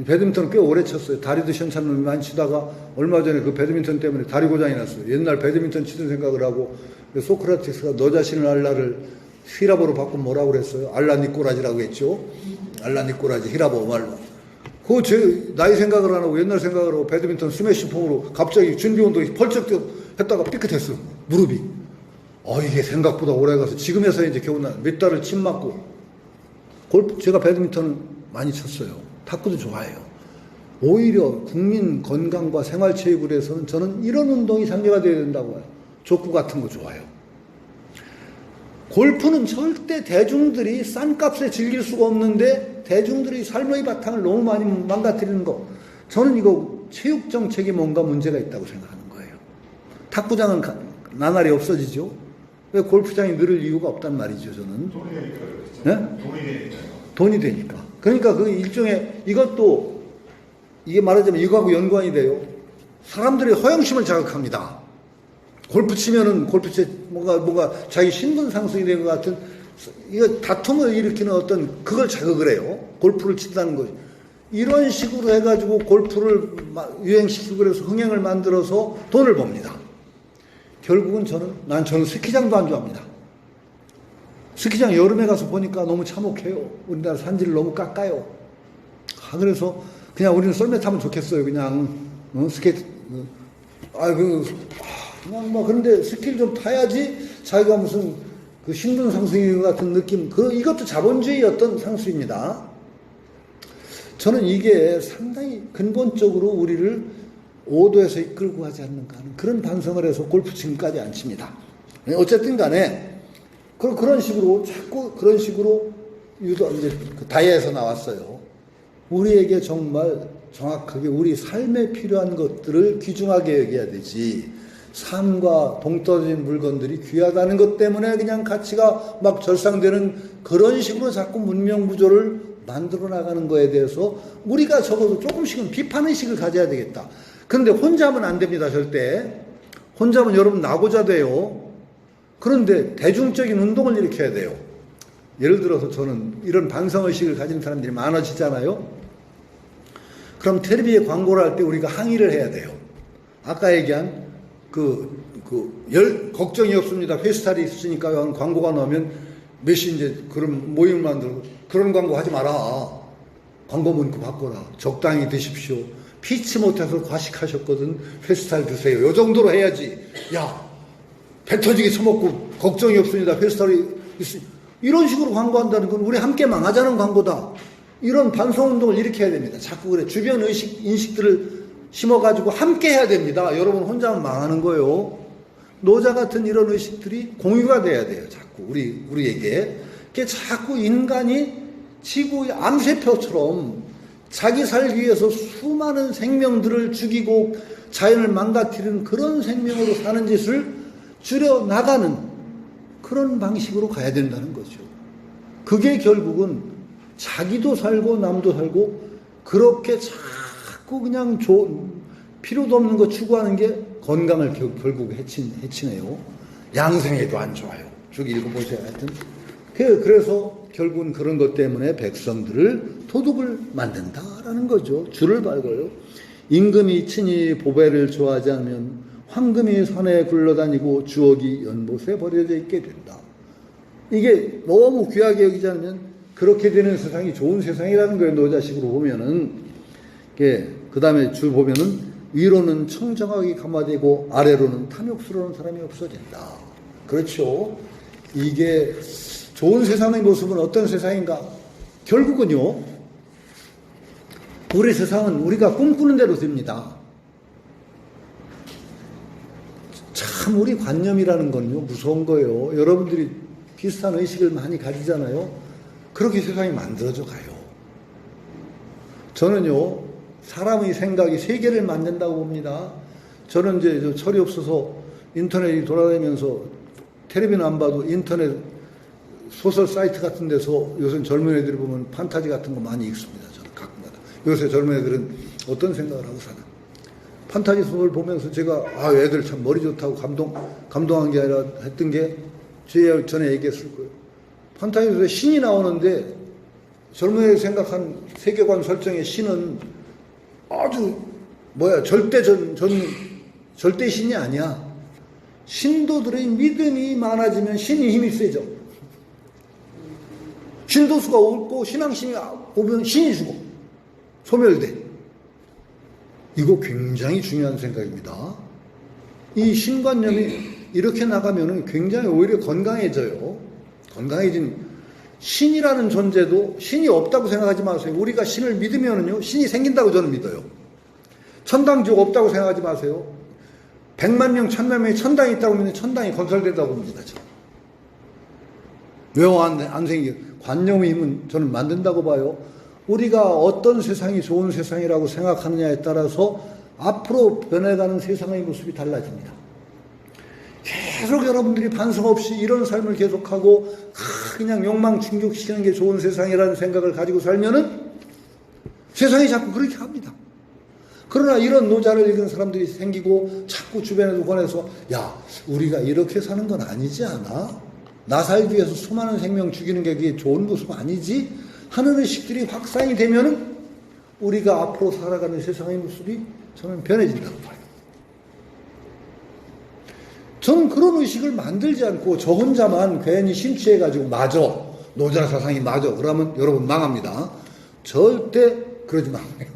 배드민턴을 꽤 오래 쳤어요. 다리도 시원찮은 놈이 많이 치다가 얼마 전에 그 배드민턴 때문에 다리 고장이 났어요. 옛날 배드민턴 치던 생각을 하고 소크라테스가 너 자신을 알라를 히라보로 바꾸면 뭐라고 그랬어요? 알라 니꼬라지라고 했죠. 알라 니꼬라지 히라보 말로. 그거 제 나이 생각을 안 하고 옛날 생각을 하고 배드민턴 스매시 폼으로 갑자기 준비 운동이 펄쩍 했다가 삐끗했어. 무릎이. 이게 생각보다 오래 가서 지금에서 이제 겨우 몇 달을 침 맞고 골프 제가 배드민턴을 많이 쳤어요. 탁구도 좋아해요. 오히려 국민 건강과 생활체육을 해서는 저는 이런 운동이 장려가 되어야 된다고 해요. 족구 같은 거 좋아요. 골프는 절대 대중들이 싼 값에 즐길 수가 없는데 대중들이 삶의 바탕을 너무 많이 망가뜨리는 거. 저는 이거 체육 정책에 뭔가 문제가 있다고 생각하는 거예요. 탁구장은 나날이 없어지죠. 왜 골프장이 늘을 이유가 없단 말이죠, 저는. 돈이 되니까 그렇죠. 네? 돈이 되니까요. 돈이 되니까. 그러니까 그 일종의 이것도 이게 말하자면 이거하고 연관이 돼요. 사람들의 허영심을 자극합니다. 골프 치면은 골프채 뭔가 자기 신분 상승이 된 것 같은 이거 다툼을 일으키는 어떤 그걸 자극을 해요. 골프를 친다는 거지. 이런 식으로 해가지고 골프를 유행시키고 그래서 흥행을 만들어서 돈을 법니다. 결국은 저는 스키장도 안 좋아합니다. 스키장 여름에 가서 보니까 너무 참혹해요. 우리나라 산지를 너무 깎아요. 그래서 그냥 우리는 썰매 타면 좋겠어요. 그냥 스케이트 그냥 그런데 스키를 좀 타야지 자기가 무슨 그 신분 상승 같은 느낌, 이것도 자본주의 어떤 상수입니다. 저는 이게 상당히 근본적으로 우리를 오도에서 이끌고 가지 않는가 하는 그런 반성을 해서 골프 지금까지 안 칩니다. 어쨌든 간에, 그런 식으로, 자꾸 그런 식으로 이제 그 다이아에서 나왔어요. 우리에게 정말 정확하게 우리 삶에 필요한 것들을 귀중하게 여겨야 되지, 삶과 동떨어진 물건들이 귀하다는 것 때문에 그냥 가치가 막 절상되는 그런 식으로 자꾸 문명 구조를 만들어 나가는 거에 대해서 우리가 적어도 조금씩은 비판의식을 가져야 되겠다. 그런데 혼자 하면 안 됩니다, 절대. 혼자 하면 여러분 나고자 돼요. 그런데 대중적인 운동을 일으켜야 돼요. 예를 들어서 저는 이런 반성의식을 가진 사람들이 많아지잖아요. 그럼 텔레비에 광고를 할 때 우리가 항의를 해야 돼요. 아까 얘기한 걱정이 없습니다. 페스탈이 있으니까 광고가 나오면 몇시 이제 그런 모임을 만들고 그런 광고 하지 마라. 광고 문구 바꿔라. 적당히 드십시오. 피치 못해서 과식하셨거든. 페스탈 드세요. 요 정도로 해야지. 야, 배 터지게 처먹고 걱정이 없습니다. 페스탈이 있으니. 이런 식으로 광고한다는 건 우리 함께 망하자는 광고다. 이런 반성운동을 일으켜야 됩니다. 자꾸 그래. 주변 인식들을 심어가지고 함께 해야 됩니다. 여러분 혼자 하면 망하는 거예요. 노자 같은 이런 의식들이 공유가 돼야 돼요. 자꾸 우리에게. 그게 자꾸 인간이 지구의 암세표처럼 자기 살기 위해서 수많은 생명들을 죽이고 자연을 망가뜨리는 그런 생명으로 사는 짓을 줄여나가는 그런 방식으로 가야 된다는 거죠. 그게 결국은 자기도 살고 남도 살고 그렇게 자꾸 그냥 필요도 없는 거 추구하는 게 건강을 결국 해치네요. 양생에도 안 좋아요. 쭉 읽어보세요. 하여튼. 그래서 결국은 그런 것 때문에 백성들을 도둑을 만든다라는 거죠. 줄을 밝아요. 임금이 친히 보배를 좋아하지 않으면 황금이 산에 굴러다니고 주옥이 연못에 버려져 있게 된다. 이게 너무 귀하게 여기지 않으면 그렇게 되는 세상이 좋은 세상이라는 거예요. 노자식으로 보면은. 그 다음에 줄 보면은 위로는 청정하게 감화되고 아래로는 탐욕스러운 사람이 없어진다. 그렇죠. 이게 좋은 세상의 모습은 어떤 세상인가? 결국은요, 우리 세상은 우리가 꿈꾸는 대로 됩니다. 참 우리 관념이라는 건요, 무서운 거예요. 여러분들이 비슷한 의식을 많이 가지잖아요. 그렇게 세상이 만들어져 가요. 저는요, 사람의 생각이 세계를 만든다고 봅니다. 저는 이제 철이 없어서 인터넷이 돌아다니면서 텔레비는 안 봐도 인터넷 소설 사이트 같은 데서 요새 젊은 애들이 보면 판타지 같은 거 많이 읽습니다. 저는 가끔가다. 요새 젊은 애들은 어떤 생각을 하고 사나. 판타지 소설 보면서 제가 애들 참 머리 좋다고 감동한 게 아니라 했던 게 전에 얘기했을 거예요. 판타지 소설에 신이 나오는데 젊은 애들이 생각한 세계관 설정의 신은 아주 절대 신이 아니야. 신도들의 믿음이 많아지면 신이 힘이 세져. 신도수가 없고 신앙심이 오면 신이 죽어. 소멸돼. 이거 굉장히 중요한 생각입니다. 이 신관념이 이렇게 나가면 굉장히 오히려 건강해져요. 건강해진 신이라는 존재도 신이 없다고 생각하지 마세요. 우리가 신을 믿으면요, 신이 생긴다고 저는 믿어요. 천당 지옥 없다고 생각하지 마세요. 100만 명, 1000만 명이 천당이 있다고 믿는 천당이 건설된다고 봅니다. 왜 안 생겨? 관념의 힘은 저는 만든다고 봐요. 우리가 어떤 세상이 좋은 세상이라고 생각하느냐에 따라서 앞으로 변해가는 세상의 모습이 달라집니다. 계속 여러분들이 반성 없이 이런 삶을 계속하고 그냥 욕망 충족시키는 게 좋은 세상이라는 생각을 가지고 살면은 세상이 자꾸 그렇게 합니다. 그러나 이런 노자를 읽은 사람들이 생기고 자꾸 주변에도 권해서 야, 우리가 이렇게 사는 건 아니지 않아? 나 살기 위해서 수많은 생명 죽이는 게 그게 좋은 모습 아니지? 하는 의식들이 확산이 되면은 우리가 앞으로 살아가는 세상의 모습이 저는 변해진다고 봐요. 저는 그런 의식을 만들지 않고 저 혼자만 괜히 심취해가지고 맞아. 노자 사상이 맞아. 그러면 여러분 망합니다. 절대 그러지 마세요.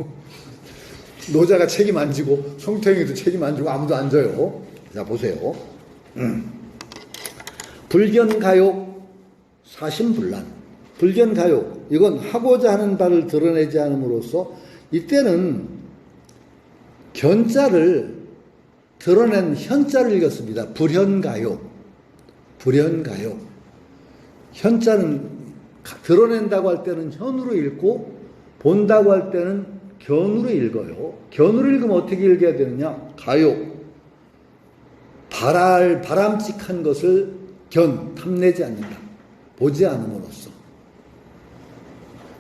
노자가 책임 안 지고 성태형이도 책임 안 지고 아무도 안 져요. 자 보세요. 불견가욕 사심불란. 불견가욕 이건 하고자 하는 바를 드러내지 않음으로써 이때는 견자를 드러낸 현자를 읽었습니다. 불현가욕. 불현가욕. 현자는 드러낸다고 할 때는 현으로 읽고 본다고 할 때는 견으로 읽어요. 견으로 읽으면 어떻게 읽어야 되느냐? 가욕. 바람직한 것을 탐내지 않는다. 보지 않음으로써.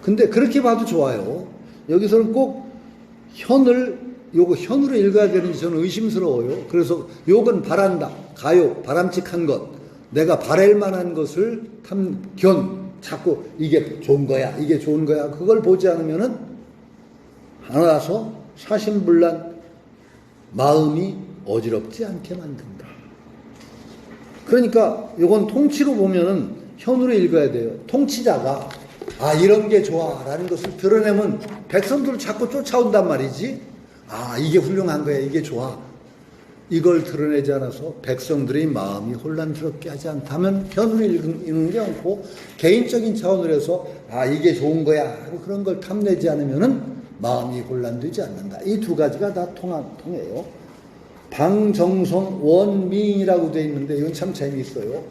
근데 그렇게 봐도 좋아요. 여기서는 꼭 요거 현으로 읽어야 되는지 저는 의심스러워요. 그래서 욕은 바란다. 가욕, 바람직한 것. 내가 바랄 만한 것을 자꾸 이게 좋은 거야. 이게 좋은 거야. 그걸 보지 않으면은 하나서 사심불란 마음이 어지럽지 않게 만든다. 그러니까 요건 통치로 보면은 현으로 읽어야 돼요. 통치자가 이런 게 좋아 라는 것을 드러내면 백성들을 자꾸 쫓아온단 말이지. 이게 훌륭한 거야. 이게 좋아. 이걸 드러내지 않아서 백성들의 마음이 혼란스럽게 하지 않다면 현으로 읽는 게 않고 개인적인 차원으로 해서 이게 좋은 거야 하고 그런 걸 탐내지 않으면은 마음이 혼란되지 않는다. 이 두 가지가 다 통해요. 방정성 원미인이라고 되어 있는데 이건 참 재미있어요.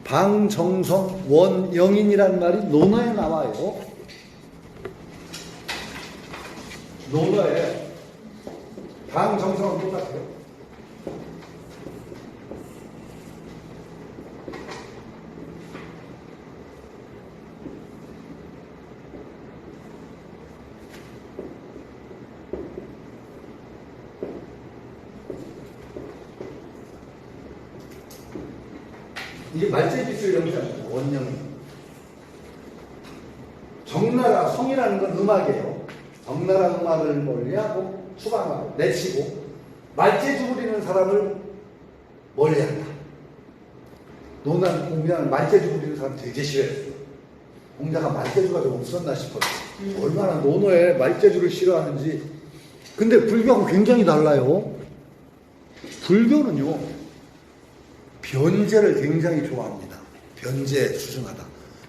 방정성 원영인이라는 말이 논어에 나와요. 논어에 방정성은 똑같아요. 이게 말재기술 영상입니다. 원영이. 정나라, 성이라는 건 음악이에요. 정나라 음악을 멀리하고 추방하고 내치고 말재주 부리는 사람을 멀리한다. 논란 공자는 말재주 부리는 사람 되게 싫어했어요. 공자가 말재주가 좀 없었나 싶어요. 얼마나 논어에 말재주를 싫어하는지. 근데 불교하고 굉장히 달라요. 불교는요, 변제를 굉장히 좋아합니다. 변제 수승하다.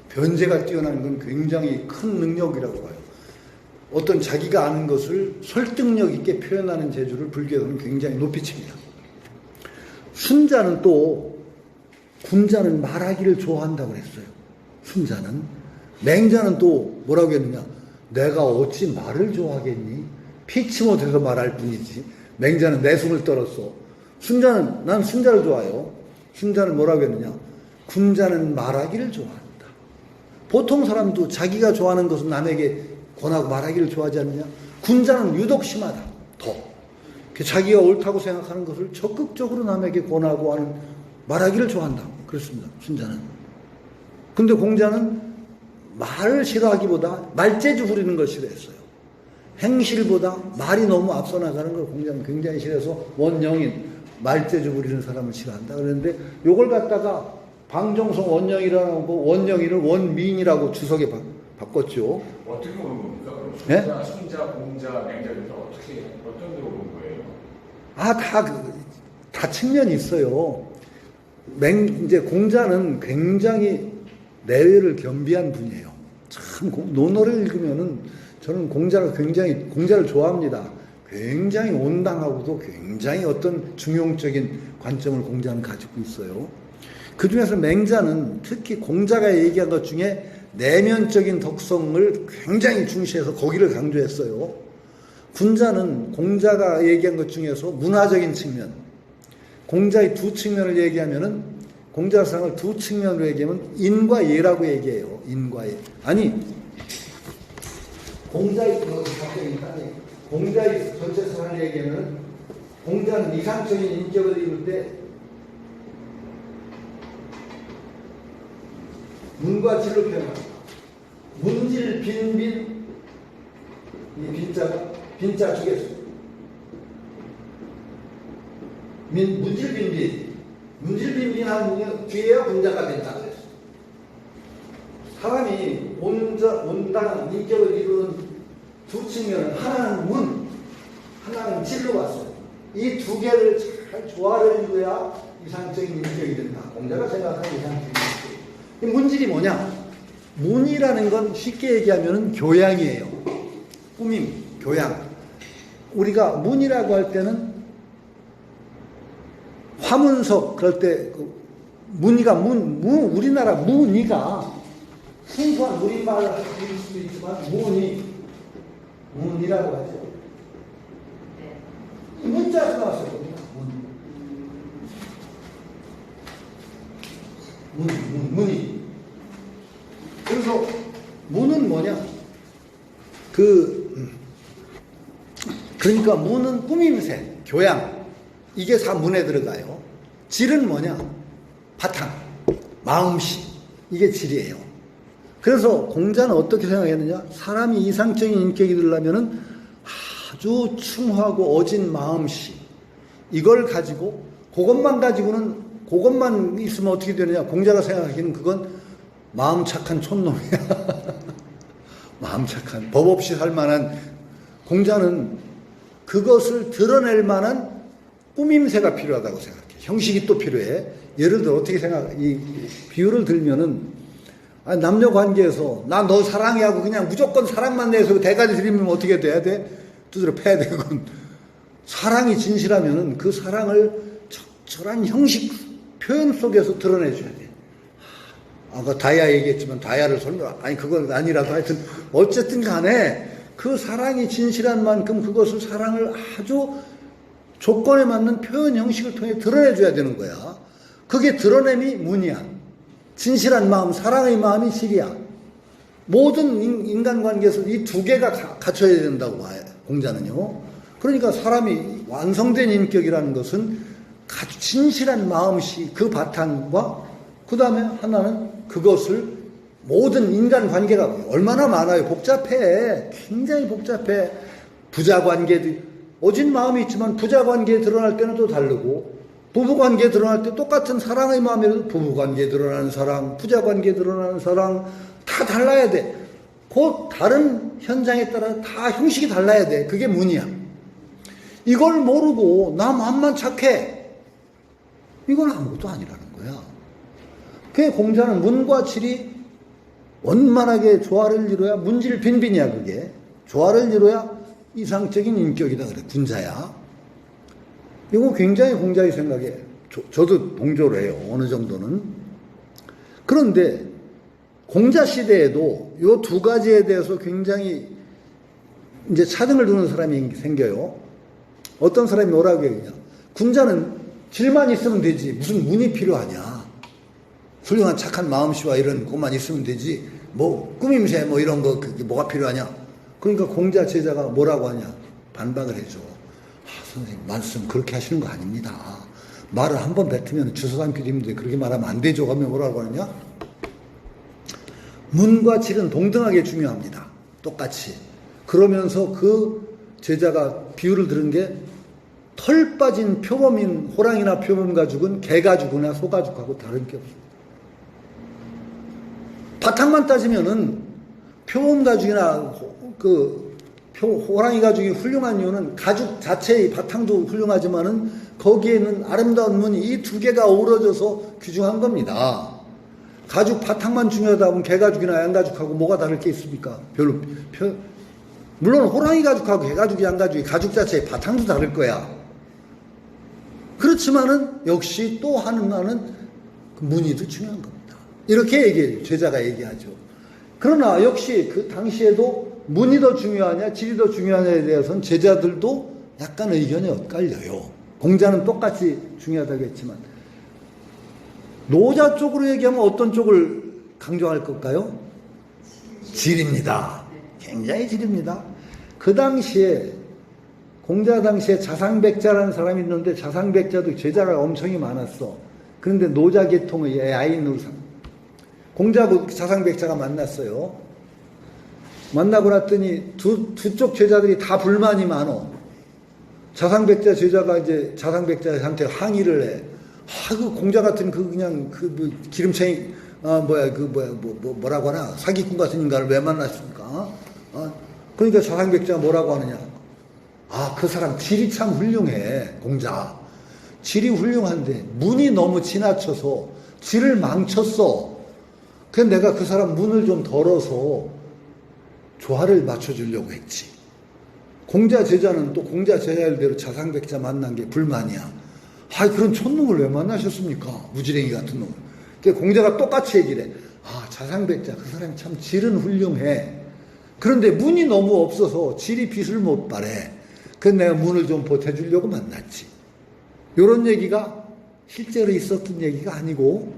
변제가 뛰어나는 건 굉장히 큰 능력이라고 봐요. 어떤 자기가 아는 것을 설득력 있게 표현하는 재주를 불교에서는 굉장히 높이 칩니다. 순자는 또 군자는 말하기를 좋아한다고 그랬어요. 순자는. 맹자는 또 뭐라고 했느냐? 내가 어찌 말을 좋아하겠니? 피치 못해서 말할 뿐이지. 맹자는 내숭을 떨었어. 난 순자를 좋아해요. 순자는 뭐라고 했느냐? 군자는 말하기를 좋아한다. 보통 사람도 자기가 좋아하는 것은 남에게 권하고 말하기를 좋아하지 않느냐? 군자는 유독 심하다. 더. 자기가 옳다고 생각하는 것을 적극적으로 남에게 권하고 하는 말하기를 좋아한다. 그렇습니다. 순자는. 근데 공자는 말을 싫어하기보다 말재주 부리는 걸 싫어했어요. 행실보다 말이 너무 앞서 나가는 걸 공자는 굉장히 싫어해서 원영인, 말재주 부리는 사람을 싫어한다. 그랬는데 요걸 갖다가 방정성 원영이라고 원영인을 원미인이라고 주석에 바꿨죠. 어떻게 보는 겁니까? 그럼 네? 순자, 공자, 맹자를 어떤 데로 보는 거예요? 다 측면이 있어요. 이제 공자는 굉장히 내외를 겸비한 분이에요. 참, 논어를 읽으면은 저는 공자를 좋아합니다. 굉장히 온당하고도 굉장히 어떤 중용적인 관점을 공자는 가지고 있어요. 그 중에서 맹자는 특히 공자가 얘기한 것 중에 내면적인 덕성을 굉장히 중시해서 거기를 강조했어요. 군자는 공자가 얘기한 것 중에서 문화적인 측면, 공자의 두 측면을 얘기하면은 공자상을 두 측면으로 얘기하면 인과 예라고 얘기해요. 인과 예. 아니 공자의 공자의 전체 사상을 얘기하면 공자는 이상적인 인격을 이룰 때 문과 질로 표현합니다. 문질 빈빈 이 빈자 두 개죠. 문질 빈빈 문질 빈빈한 뒤에야 문자가 된다 그랬어요. 사람이 온당한 인격을 이루는 두 측면은 하나는 문, 하나는 질로 왔어요. 이 두 개를 잘 조화를 이루어야 이상적인 인격이 된다. 공자가 생각하는 이상적인 인격. 이 문질이 뭐냐? 문이라는 건 쉽게 얘기하면 교양이에요. 꾸밈, 교양. 우리가 문이라고 할 때는 화문석 그럴 때 문이가 우리나라 문이가 순수한 우리말을 할 수도 있지만 문이라고 하죠. 문자에서 나왔어요. 문이. 그래서 문은 뭐냐? 그러니까 문은 꾸밈새, 교양. 이게 다 문에 들어가요. 질은 뭐냐? 바탕, 마음씨. 이게 질이에요. 그래서 공자는 어떻게 생각했느냐? 사람이 이상적인 인격이 되려면은 아주 충후하고 어진 마음씨. 이걸 가지고, 그것만 있으면 어떻게 되느냐? 공자가 생각하기는 그건 마음 착한 촌놈이야. 마음 착한, 법 없이 살 만한, 공자는 그것을 드러낼 만한 꾸밈새가 필요하다고 생각해. 형식이 또 필요해. 예를 들어 어떻게 이 비유를 들면은, 남녀 관계에서 나 너 사랑해 하고 그냥 무조건 사랑만 내서 대가리 들이면 어떻게 돼야 돼? 두드려 패야 되건. 사랑이 진실하면은 그 사랑을 적절한 형식, 표현 속에서 드러내줘야 돼. 아까 다야 얘기했지만 다야를 그건 아니라도 하여튼 어쨌든 간에 그 사랑이 진실한 만큼 그것을 사랑을 아주 조건에 맞는 표현 형식을 통해 드러내줘야 되는 거야. 그게 드러냄이 문이야. 진실한 마음, 사랑의 마음이 질이야. 모든 인간관계에서 이 두 개가 갖춰야 된다고 봐요. 공자는요. 그러니까 사람이 완성된 인격이라는 것은 아주 진실한 마음씨 그 바탕과 그 다음에 하나는 그것을 모든 인간관계가 얼마나 많아요. 복잡해. 굉장히 복잡해. 부자관계도 어진 마음이 있지만 부자관계에 드러날 때는 또 다르고 부부관계에 드러날 때 똑같은 사랑의 마음이라도 부부관계에 드러나는 사랑, 부자관계에 드러나는 사랑 다 달라야 돼. 그 다른 현장에 따라 다 형식이 달라야 돼. 그게 문이야. 이걸 모르고 나 마음만 착해. 이건 아무것도 아니라는 거야. 그게 공자는 문과 질이 원만하게 조화를 이루어야 문질 빈빈이야 그게. 조화를 이루어야 이상적인 인격이다 그래. 군자야. 이거 굉장히 공자의 생각에 저도 동조를 해요. 어느 정도는. 그런데 공자 시대에도 이 두 가지에 대해서 굉장히 이제 차등을 두는 사람이 생겨요. 어떤 사람이 뭐라고 얘기하냐. 군자는 질만 있으면 되지. 무슨 문이 필요하냐. 훌륭한 착한 마음씨와 이런 것만 있으면 되지. 뭐 꾸밈새 뭐 이런 거 그게 뭐가 필요하냐. 그러니까 공자 제자가 뭐라고 하냐. 반박을 해줘. 선생님 말씀 그렇게 하시는 거 아닙니다. 말을 한 번 뱉으면 주워 담기 힘든데 그렇게 말하면 안 되죠. 하면 뭐라고 하냐. 문과 질은 동등하게 중요합니다. 똑같이. 그러면서 그 제자가 비유를 들은 게 털 빠진 표범인 호랑이나 표범 가죽은 개 가죽이나 소 가죽하고 다른 게 없습니다. 바탕만 따지면은 표범 가죽이나 호랑이 가죽이 훌륭한 이유는 가죽 자체의 바탕도 훌륭하지만은 거기에는 아름다운 문이 이 두 개가 어우러져서 귀중한 겁니다. 가죽 바탕만 중요하다 하면 개가죽이나 양가죽하고 뭐가 다를 게 있습니까? 물론 호랑이 가죽하고 개가죽이 양가죽이 가죽 자체의 바탕도 다를 거야. 그렇지만은 역시 또 하나는 그 문의도 중요한 겁니다. 이렇게 제자가 얘기하죠. 그러나 역시 그 당시에도 문이 더 중요하냐 질이 더 중요하냐에 대해서는 제자들도 약간 의견이 엇갈려요. 공자는 똑같이 중요하다고 했지만 노자 쪽으로 얘기하면 어떤 쪽을 강조할 걸까요? 질입니다. 굉장히 질입니다. 그 당시에 공자 당시에 자상백자라는 사람이 있는데 자상백자도 제자가 엄청이 많았어. 그런데 노자 계통의 아인으로 공자하고 자상백자가 만났어요. 만나고 났더니 두 쪽 제자들이 다 불만이 많어. 자상백자 제자가 이제 자상백자한테 항의를 해. 그 공자 같은 그냥 기름챙이 뭐라고 하나 사기꾼 같은 인간을 왜 만났습니까? 그러니까 자상백자가 뭐라고 하느냐? 그 사람 질이 참 훌륭해. 공자 질이 훌륭한데 문이 너무 지나쳐서 질을 망쳤어. 그래서 내가 그 사람 문을 좀 덜어서 조화를 맞춰주려고 했지. 공자 제자는 또 공자 제자일대로 자상백자 만난 게 불만이야. 그런 촌놈을 왜 만나셨습니까? 무지랭이 같은 놈을. 그러니까 공자가 똑같이 얘기를 해. 자상백자 그 사람이 참 질은 훌륭해. 그런데 문이 너무 없어서 질이 빛을 못 발해. 그래서 내가 문을 좀 보태주려고 만났지. 이런 얘기가 실제로 있었던 얘기가 아니고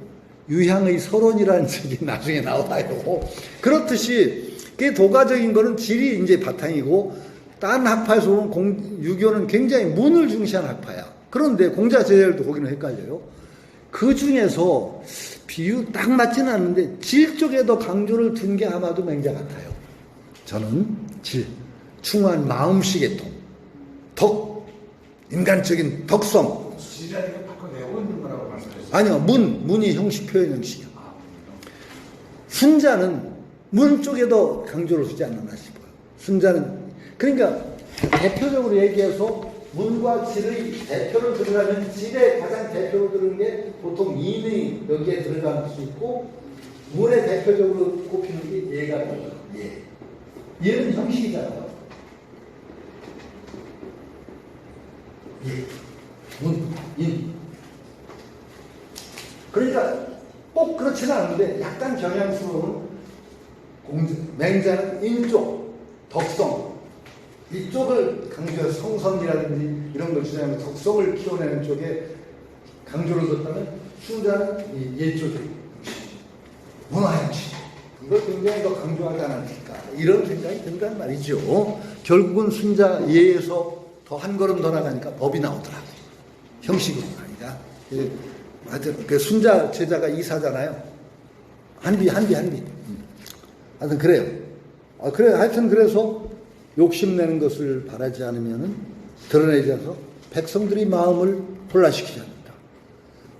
유향의 서론이라는 책이 나중에 나와요. 그렇듯이 그 도가적인 거는 질이 이제 바탕이고 딴 학파에서 보면 유교는 굉장히 문을 중시한 학파야. 그런데 공자 제자들도 거기는 헷갈려요. 그 중에서 비유 딱 맞지는 않는데 질 쪽에 더 강조를 둔 게 아마도 맹자 같아요. 저는 질, 충한 마음씨의 통, 덕, 인간적인 덕성. 질이라는 바꿔내고 있는 거라고 말씀하셨어요. 아니요, 문이 형식, 표현 형식이야. 순자는 문 쪽에 더 강조를 두지 않나 싶어요. 순자는, 그러니까 대표적으로 얘기해서 문과 질의 대표를 들으려면 질의 가장 대표로 들은 게 보통 인의 여기에 들어갈 수 있고 문의 대표적으로 꼽히는 게 예가 들어가요. 예. 얘는 형식이잖아요. 예. 문, 인. 그러니까 꼭 그렇지는 않은데 약간 경향스러운 맹자는 인쪽, 덕성 이쪽을 강조해서 성선이라든지 이런 걸 주장하면 덕성을 키워내는 쪽에 강조를 뒀다면 순자는 예쪽에 문화형식 이걸 굉장히 더 강조하지 않았을까 이런 생각이 든단 말이죠. 결국은 순자 예에서 더 한 걸음 더 나가니까 법이 나오더라고요. 형식으로 아니라 하여튼 그 순자 제자가 이사잖아요. 한비. 하여튼 그래요. 그래 하여튼 그래서 욕심내는 것을 바라지 않으면은 드러내지 않아서 백성들이 마음을 혼란시키지 않는다.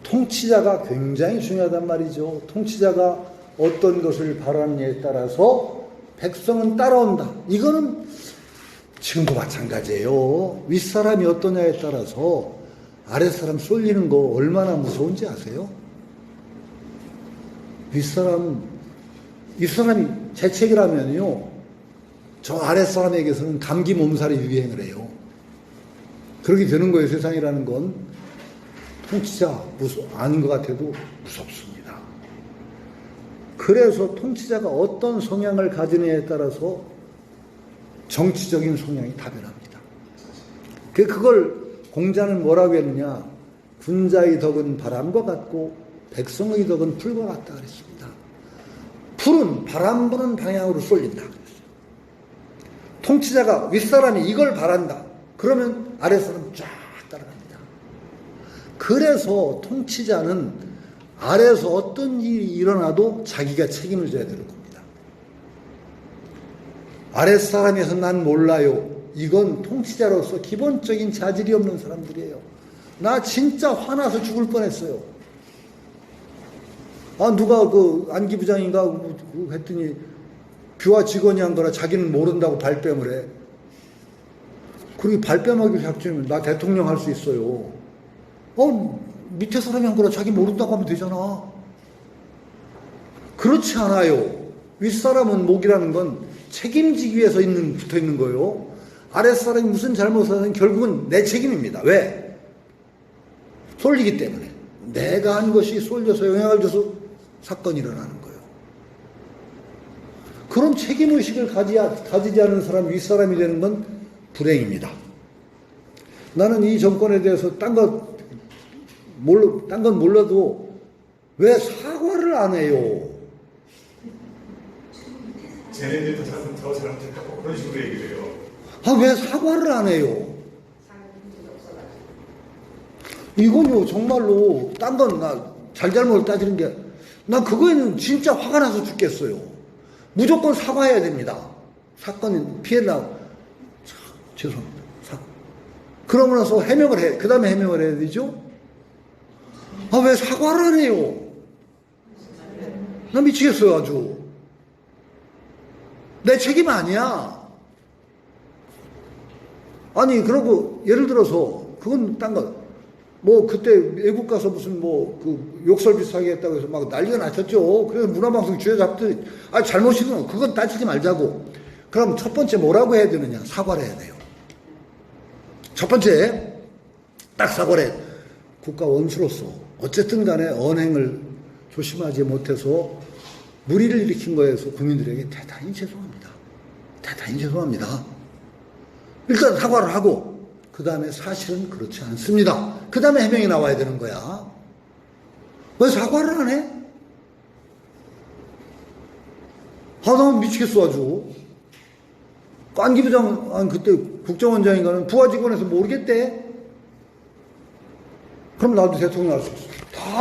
통치자가 굉장히 중요하단 말이죠. 통치자가 어떤 것을 바라느냐에 따라서 백성은 따라온다. 이거는 지금도 마찬가지예요. 윗사람이 어떠냐에 따라서 아랫사람 쏠리는 거 얼마나 무서운지 아세요? 윗사람이 재책이라면요. 저 아랫사람에게서는 감기 몸살이 유행을 해요. 그렇게 되는 거예요. 세상이라는 건. 통치자 아닌 것 같아도 무섭습니다. 그래서 통치자가 어떤 성향을 가지느냐에 따라서 정치적인 성향이 다변합니다. 그걸 공자는 뭐라고 했느냐. 군자의 덕은 바람과 같고 백성의 덕은 풀과 같다 그랬습니다. 풀은 바람 부는 방향으로 쏠린다. 통치자가 윗사람이 이걸 바란다. 그러면 아랫사람 쫙 따라갑니다. 그래서 통치자는 아래에서 어떤 일이 일어나도 자기가 책임을 져야 되는 겁니다. 아랫사람에서 난 몰라요. 이건 통치자로서 기본적인 자질이 없는 사람들이에요. 나 진짜 화나서 죽을 뻔했어요. 누가 안기부장인가 했더니 규화 직원이 한 거라 자기는 모른다고 발뺌을 해. 그리고 발뺌하기 작전이면 나 대통령 할 수 있어요. 밑에 사람이 한 거라 자기 모른다고 하면 되잖아. 그렇지 않아요. 윗사람은 목이라는 건 책임지기 위해서 붙어 있는 거예요. 아랫사람이 무슨 잘못을 하든 결국은 내 책임입니다. 왜? 쏠리기 때문에. 내가 한 것이 쏠려서 영향을 줘서 사건이 일어나는 거예요. 그런 책임의식을 가지지 않은 사람, 윗사람이 되는 건 불행입니다. 나는 이 정권에 대해서 딴 건 몰라도 왜 사과를 안 해요? 쟤네들도 더 잘못했다고 그런 식으로 얘기를 해요. 아, 왜 사과를 안 해요? 이건요, 정말로, 딴 건 나 잘잘못을 따지는 게, 난 그거에는 진짜 화가 나서 죽겠어요. 무조건 사과해야 됩니다. 사건이 피해나, 죄송합니다. 그러고 나서 해명을 해. 그 다음에 해명을 해야 되죠? 아, 왜 사과를 안 해요? 나 미치겠어요, 아주. 내 책임 아니야. 아니, 그러고, 예를 들어서, 그건 딴 거, 뭐, 그때 외국 가서 무슨 욕설 비슷하게 했다고 해서 막 난리가 났었죠. 그래서 문화방송 쥐어잡듯, 잘못이든 그건 따지지 말자고. 그럼 첫 번째 뭐라고 해야 되느냐? 사과를 해야 돼요. 첫 번째, 딱 사과를 해. 국가 원수로서, 어쨌든 간에 언행을 조심하지 못해서 무리를 일으킨 거에서 국민들에게 대단히 죄송합니다. 대단히 죄송합니다. 일단 사과를 하고, 그 다음에 사실은 그렇지 않습니다. 그 다음에 해명이 나와야 되는 거야. 왜 사과를 안 해? 나 미치겠어, 아주. 깐기 부장, 그때 국정원장인가는 부하 직원에서 모르겠대. 그럼 나도 대통령 할 수 있어.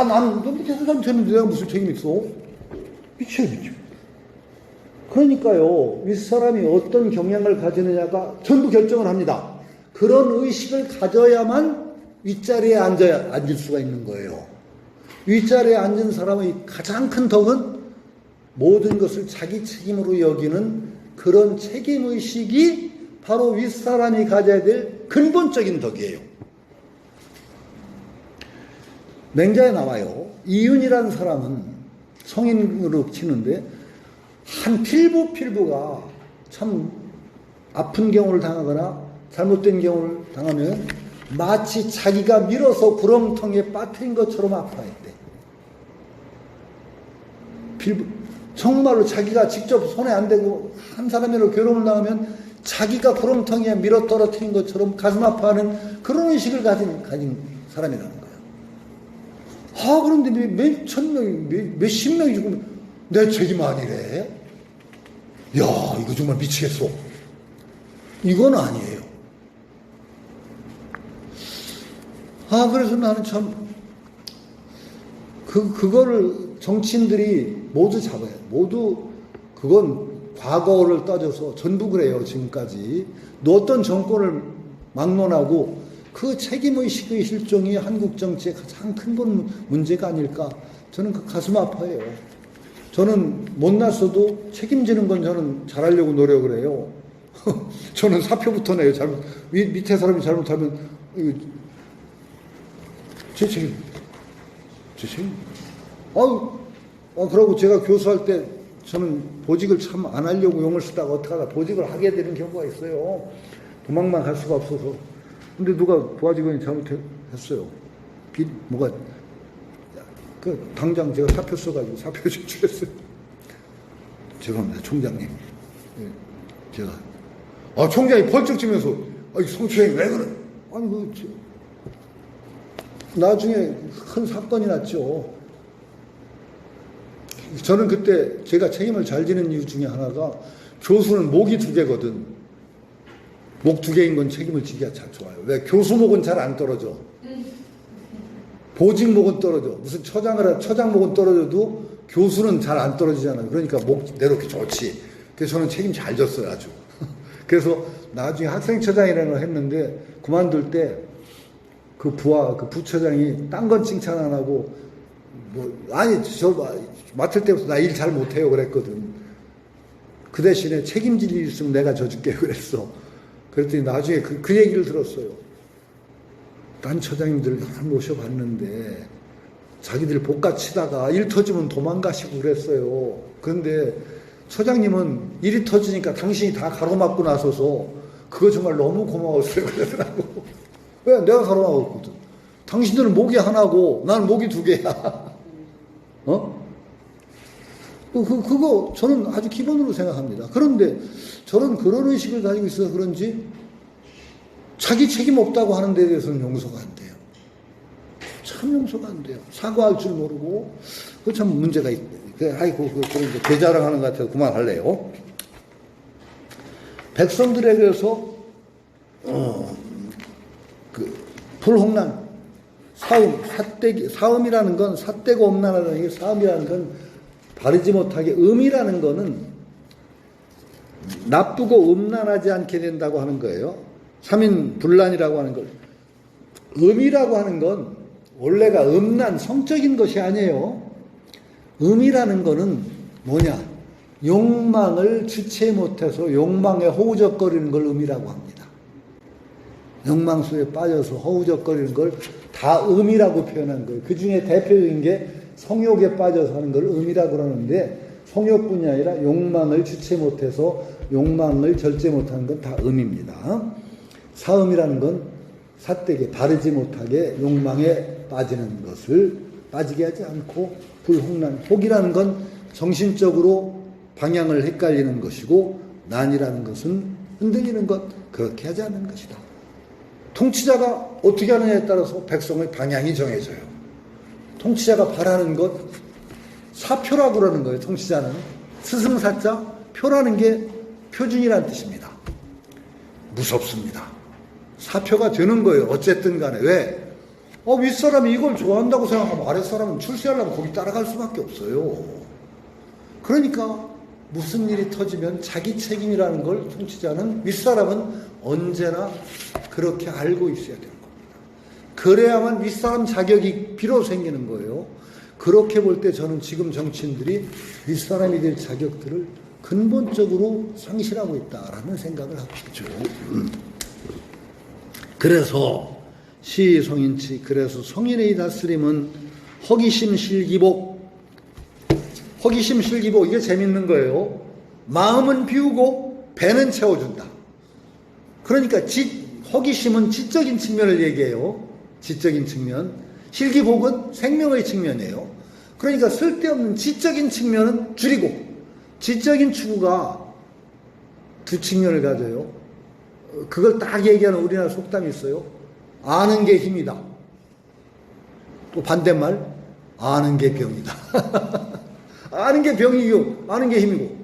너 밑에서 잘못했는데 내가 무슨 책임 있어? 미쳐. 그러니까요, 윗사람이 어떤 경향을 가지느냐가 전부 결정을 합니다. 그런 의식을 가져야만 윗자리에 앉을 수가 있는 거예요. 윗자리에 앉은 사람의 가장 큰 덕은 모든 것을 자기 책임으로 여기는 그런 책임의식이 바로 윗사람이 가져야 될 근본적인 덕이에요. 맹자에 나와요. 이윤이라는 사람은 성인으로 치는데 한 필부가 참 아픈 경우를 당하거나 잘못된 경우를 당하면 마치 자기가 밀어서 구렁텅이에 빠뜨린 것처럼 아파했대. 정말로 자기가 직접 손에 안 대고 한 사람으로 괴로움을 당하면 자기가 구렁텅이에 밀어 떨어뜨린 것처럼 가슴 아파하는 그런 의식을 가진 사람이라는 거예요. 그런데 몇천 명이, 몇십 명이 죽으면 내 책임 아니래? 야, 이거 정말 미치겠어. 이건 아니에요. 그래서 나는 참, 그거를 정치인들이 모두 잡아야 돼. 모두, 그건 과거를 따져서 전부 그래요, 지금까지. 어떤 정권을 막론하고 그 책임의식의 실종이 한국 정치의 가장 큰 문제가 아닐까. 저는 그 가슴 아파해요. 저는 못났어도 책임지는 건 저는 잘하려고 노력을 해요. 저는 사표부터 내요. 밑에 사람이 잘못하면, 제 책임. 그러고 제가 교수할 때 저는 보직을 참 안 하려고 용을 쓰다가 어떡하다 보직을 하게 되는 경우가 있어요. 도망만 갈 수가 없어서. 근데 누가 부하 직원이 잘못했어요. 당장 제가 사표 써가지고 사표 제출했어요. 죄송합니다, 총장님. 제가. 총장이 벌쩍 지면서, 성추행이 왜 그래? 나중에 큰 사건이 났죠. 저는 그때 제가 책임을 잘 지는 이유 중에 하나가 교수는 목이 2개거든. 목 2개인 건 책임을 지기가 참 좋아요. 왜? 교수 목은 잘 안 떨어져. 보직 목은 떨어져. 무슨 처장 목은 떨어져도 교수는 잘 안 떨어지잖아요. 그러니까 목 내놓기 좋지. 그래서 저는 책임 잘 졌어요, 아주. 그래서 나중에 학생처장이라는 걸 했는데 그만둘 때 그 부처장이 딴 건 칭찬 안 하고 저 맡을 때부터 나 일 잘 못해요 그랬거든. 그 대신에 책임질 일 있으면 내가 져줄게 그랬어. 그랬더니 나중에 그 얘기를 들었어요. 딴 처장님들 다 모셔봤는데 자기들 복가 치다가 일 터지면 도망가시고 그랬어요. 그런데 처장님은 일이 터지니까 당신이 다 가로막고 나서서 그거 정말 너무 고마웠어요 그러더라고. 왜? 내가 가로막았거든. 당신들은 목이 하나고 나는 목이 두 개야. 어? 그거 저는 아주 기본으로 생각합니다. 그런데 저는 그런 의식을 가지고 있어서 그런지 자기 책임 없다고 하는 데에 대해서는 용서가 안 돼요. 참 용서가 안 돼요. 사과할 줄 모르고 그 참 문제가 있. 아이고 그런 이제 대자랑하는 것 같아서 그만할래요. 백성들에게서 그 불홍난, 사음이라는 건 삿대고 음란하다는 게 사음이라는 건 바르지 못하게 음이라는 거는 나쁘고 음란하지 않게 된다고 하는 거예요. 삼인분란이라고 하는 걸. 음이라고 하는 건 원래가 음란, 성적인 것이 아니에요. 음이라는 거는 뭐냐? 욕망을 주체 못해서 욕망에 허우적거리는 걸 음이라고 합니다. 욕망수에 빠져서 허우적거리는 걸 다 음이라고 표현한 거예요. 그 중에 대표적인 게 성욕에 빠져서 하는 걸 음이라고 그러는데 성욕뿐이 아니라 욕망을 주체 못해서 욕망을 절제 못하는 건 다 음입니다. 사음이라는 건 삿되게 바르지 못하게 욕망에 빠지는 것을 빠지게 하지 않고 불홍난, 혹이라는 건 정신적으로 방향을 헷갈리는 것이고 난이라는 것은 흔들리는 것, 그렇게 하지 않는 것이다. 통치자가 어떻게 하느냐에 따라서 백성의 방향이 정해져요. 통치자가 바라는 것, 사표라고 그러는 거예요. 통치자는 스승사자, 표라는 게 표준이라는 뜻입니다. 무섭습니다. 사표가 되는 거예요. 어쨌든 간에. 왜? 윗사람이 이걸 좋아한다고 생각하면 아랫사람은 출세하려면 거기 따라갈 수밖에 없어요. 그러니까 무슨 일이 터지면 자기 책임이라는 걸 통치자는, 윗사람은 언제나 그렇게 알고 있어야 되는 겁니다. 그래야만 윗사람 자격이 비로소 생기는 거예요. 그렇게 볼 때 저는 지금 정치인들이 윗사람이 될 자격들을 근본적으로 상실하고 있다라는 생각을 하고 있죠. 그래서 시성인치, 그래서 성인의 다스림은 허기심 실기복, 허기심 실기복, 이게 재밌는 거예요. 마음은 비우고 배는 채워준다. 그러니까 허기심은 지적인 측면을 얘기해요. 지적인 측면. 실기복은 생명의 측면이에요. 그러니까 쓸데없는 지적인 측면은 줄이고, 지적인 추구가 두 측면을 가져요. 그걸 딱 얘기하는 우리나라 속담이 있어요. 아는 게 힘이다. 또 반대말, 아는 게 병이다. 아는 게 병이고, 아는 게 힘이고.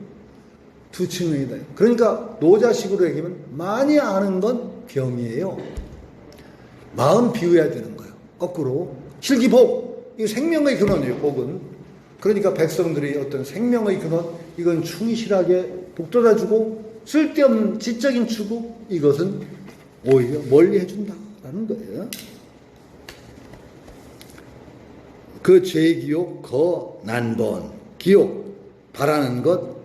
두 측면이다. 그러니까 노자식으로 얘기하면 많이 아는 건 병이에요. 마음 비워야 되는 거예요. 거꾸로. 실기복, 이 생명의 근원이에요, 복은. 그러니까 백성들이 어떤 생명의 근원, 이건 충실하게 북돋아주고, 쓸데없는 지적인 추구, 이것은 오히려 멀리 해준다라는 거예요. 그 죄기욕, 난번, 기욕, 바라는 것,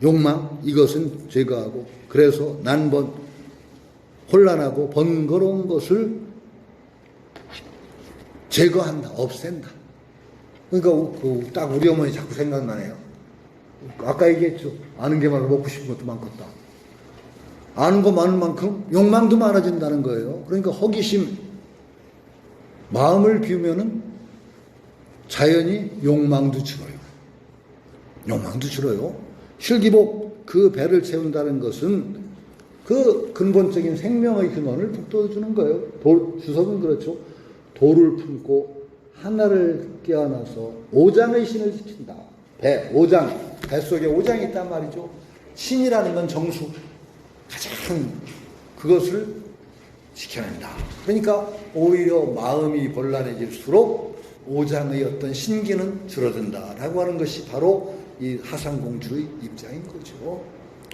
욕망, 이것은 제거하고, 그래서 난번, 혼란하고 번거로운 것을 제거한다, 없앤다. 그러니까 딱 우리 어머니 자꾸 생각나네요. 아까 얘기했죠. 아는 게 많아 먹고 싶은 것도 많겠다. 아는 거 많은 만큼 욕망도 많아진다는 거예요. 그러니까 허기심, 마음을 비우면은 자연히 욕망도 줄어요. 욕망도 줄어요. 실기복, 그 배를 채운다는 것은 그 근본적인 생명의 근원을 북돋워주는 거예요. 주석은 그렇죠. 돌을 품고 하나를 깨어나서 오장의 신을 지킨다. 오장, 뱃속에 오장이 있단 말이죠. 신이라는 건 정수, 가장 그것을 지켜낸다. 그러니까 오히려 마음이 번란해질수록 오장의 어떤 신기는 줄어든다라고 하는 것이 바로 이 하상공주의 입장인 거죠.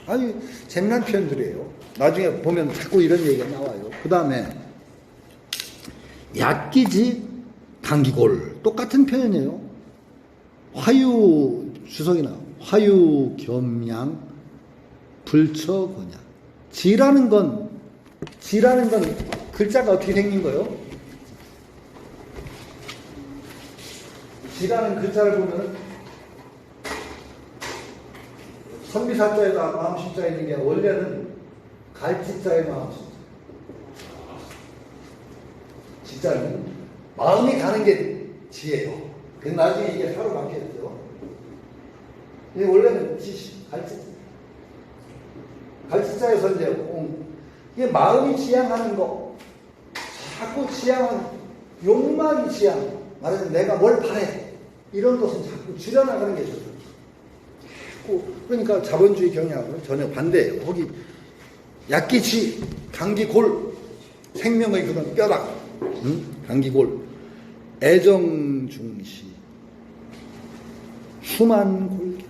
아주 재미난 표현들이에요. 나중에 보면 자꾸 이런 얘기가 나와요. 그 다음에 약기지 강기골, 똑같은 표현이에요. 화유, 주석이나 화유 겸양 불처곤양. 지라는 건 글자가 어떻게 생긴 거예요? 지라는 글자를 보면 선비사자에다 마음심자 있는 게 원래는 갈지자의 마음심자. 지자는 마음이 가는 게 지혜요. 그 나중에 이게 사로 바뀌었죠. 이게 원래는 갈치자에서 이제 이게 마음이 지향하는 거, 자꾸 지향하는 욕망이 지향. 말하자면 내가 뭘 바래. 이런 것은 자꾸 줄여나가는 게 좋죠. 자꾸 그러니까 자본주의 경향하고는 전혀 반대예요. 거기 약기치, 강기골, 생명의 그런 뼈락, 강기골, 애정중시, 수만골견.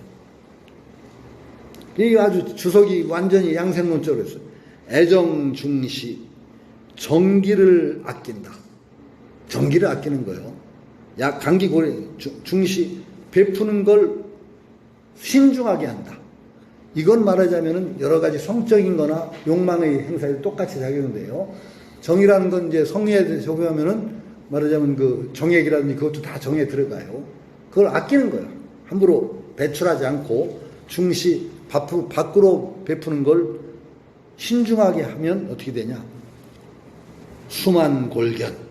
이게 아주 주석이 완전히 양생론적으로 했어요. 애정중시, 정기를 아낀다. 정기를 아끼는 거예요. 강기골, 중시, 베푸는 걸 신중하게 한다. 이건 말하자면은 여러 가지 성적인 거나 욕망의 행사에 똑같이 작용인데요. 정이라는 건 이제 성리에 적용하면은 말하자면 그 정액이라든지 그것도 다 정에 들어가요. 그걸 아끼는 거예요. 함부로 배출하지 않고 중시, 밖으로 베푸는 걸 신중하게 하면 어떻게 되냐? 수만골견.